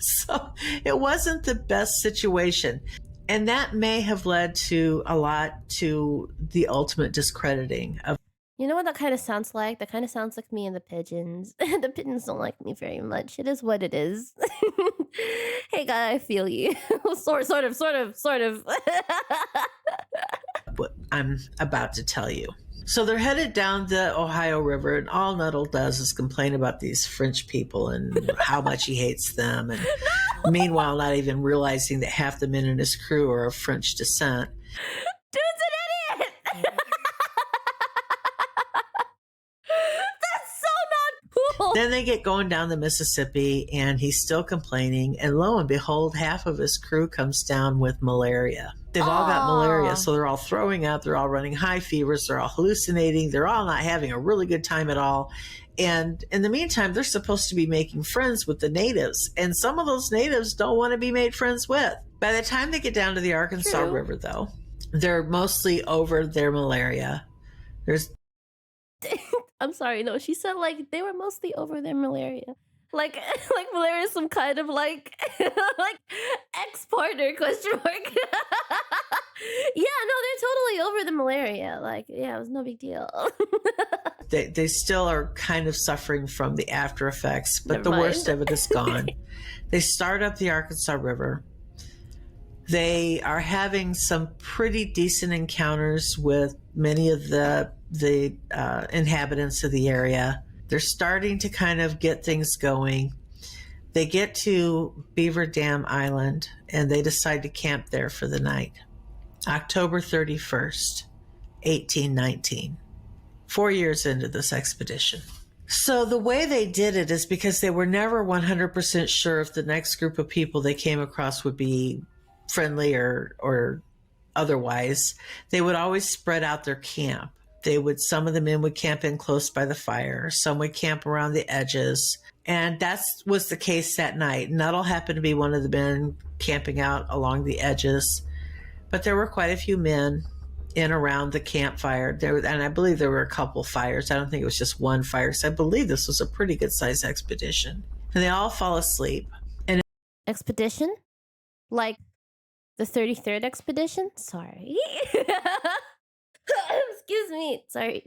So it wasn't the best situation. And that may have led to a lot to the ultimate discrediting of. You know what that kind of sounds like? That kind of sounds like me and the pigeons. The pigeons don't like me very much. It is what it is. Hey, guy, I feel you. sort of. What I'm about to tell you. So they're headed down the Ohio River, and all Nuttall does is complain about these French people and how much he hates them. And meanwhile, not even realizing that half the men in his crew are of French descent. Dude's an idiot! That's so not cool! Then they get going down the Mississippi, and he's still complaining. And lo and behold, half of his crew comes down with malaria. They've all got malaria, so they're all throwing up, they're all running high fevers, they're all hallucinating, they're all not having a really good time at all. And in the meantime, they're supposed to be making friends with the natives, and some of those natives don't want to be made friends with. By the time they get down to the Arkansas River, though, they're mostly over their malaria. I'm sorry, no, she said, like, they were mostly over their malaria. Like malaria is some kind of, like, like, ex-partner, question mark. Yeah, no, they're totally over the malaria. Like, yeah, it was no big deal. They still are kind of suffering from the after effects, but the worst of it is gone. They start up the Arkansas River. They are having some pretty decent encounters with many of the inhabitants of the area. They're starting to kind of get things going. They get to Beaver Dam Island, and they decide to camp there for the night. October 31st, 1819. 4 years into this expedition. So the way they did it is because they were never 100% sure if the next group of people they came across would be friendly or otherwise. They would always spread out their camp. Some of the men would camp in close by the fire. Some would camp around the edges. And that was the case that night. Nuttall happened to be one of the men camping out along the edges. But there were quite a few men in around the campfire. And I believe there were a couple fires. I don't think it was just one fire, because I believe this was a pretty good-sized expedition. And they all fall asleep. Expedition? Like the 33rd expedition? Sorry. Excuse me. Sorry.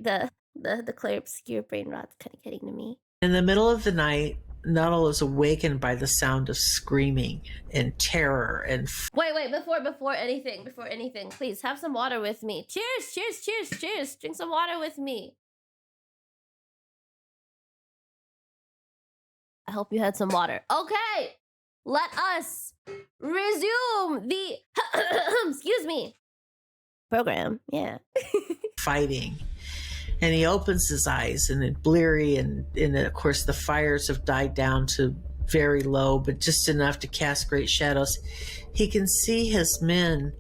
The clear obscure brain rot's kind of getting to me. In the middle of the night, Nuttall is awakened by the sound of screaming and terror and Wait, before anything, please have some water with me. Cheers. Drink some water with me. I hope you had some water. Okay, let us resume the excuse me program. Yeah. fighting. And he opens his eyes, and it's bleary, and of course the fires have died down to very low, but just enough to cast great shadows. He can see his men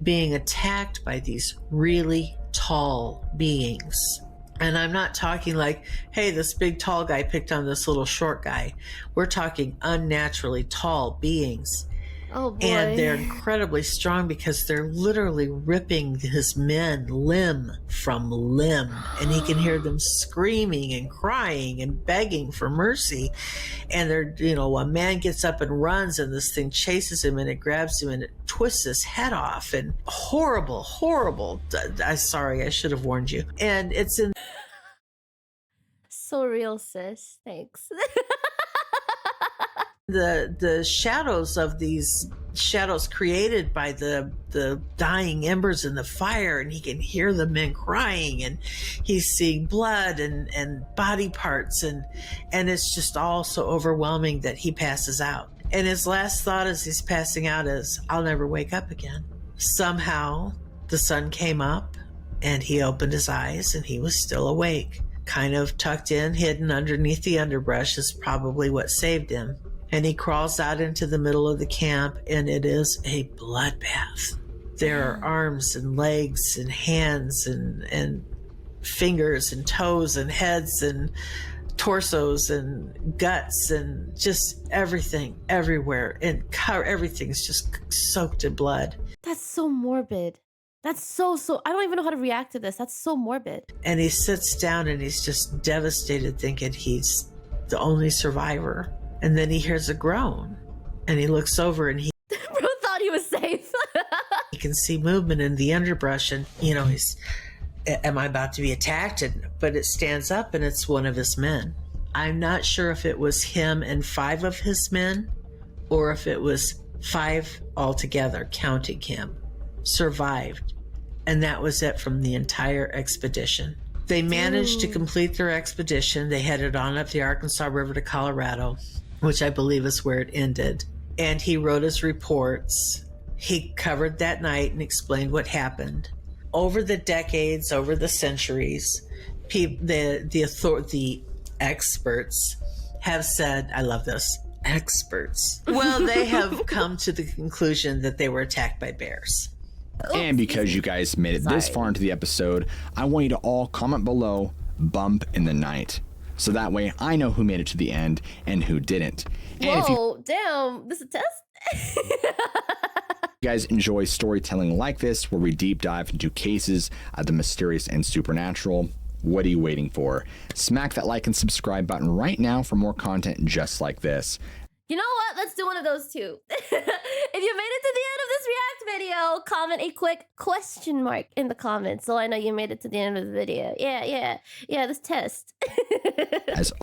being attacked by these really tall beings. And I'm not talking like, hey, this big tall guy picked on this little short guy. We're talking unnaturally tall beings. Oh boy. And they're incredibly strong because they're literally ripping his men limb from limb. And he can hear them screaming and crying and begging for mercy. And they're, a man gets up and runs, and this thing chases him, and it grabs him and it twists his head off. And horrible. Sorry, I should have warned you. And it's in. So real, sis. Thanks. The shadows of these shadows created by the dying embers in the fire, and he can hear the men crying, and he's seeing blood and body parts, and it's just all so overwhelming that he passes out. And his last thought as he's passing out is, I'll never wake up again. Somehow the sun came up, and he opened his eyes, and he was still awake, kind of tucked in, hidden underneath the underbrush is probably what saved him. And he crawls out into the middle of the camp, and it is a bloodbath. There are arms and legs and hands and fingers and toes and heads and torsos and guts and just everything everywhere. And everything's just soaked in blood. That's so morbid. That's so, I don't even know how to react to this. That's so morbid. And he sits down and he's just devastated, thinking he's the only survivor. And then he hears a groan, and he looks over, and Bro thought he was safe. he can see movement in the underbrush, and he's, am I about to be attacked? But it stands up, and it's one of his men. I'm not sure if it was him and 5 of his men, or if it was 5 altogether, counting him, survived. And that was it from the entire expedition. They managed to complete their expedition. They headed on up the Arkansas River to Colorado, which I believe is where it ended. And he wrote his reports. He covered that night and explained what happened. Over the decades, over the centuries, the experts have said, I love this, experts. Well, they have come to the conclusion that they were attacked by bears. And because you guys made it this far into the episode, I want you to all comment below, bump in the night. So that way I know who made it to the end and who didn't. And Whoa, damn, this is a test? if you guys enjoy storytelling like this, where we deep dive into cases of the mysterious and supernatural, what are you waiting for? Smack that like and subscribe button right now for more content just like this. You know what? Let's do one of those too. If you made it to the end of this react video, comment a quick question mark in the comments so I know you made it to the end of the video. Yeah, this test. As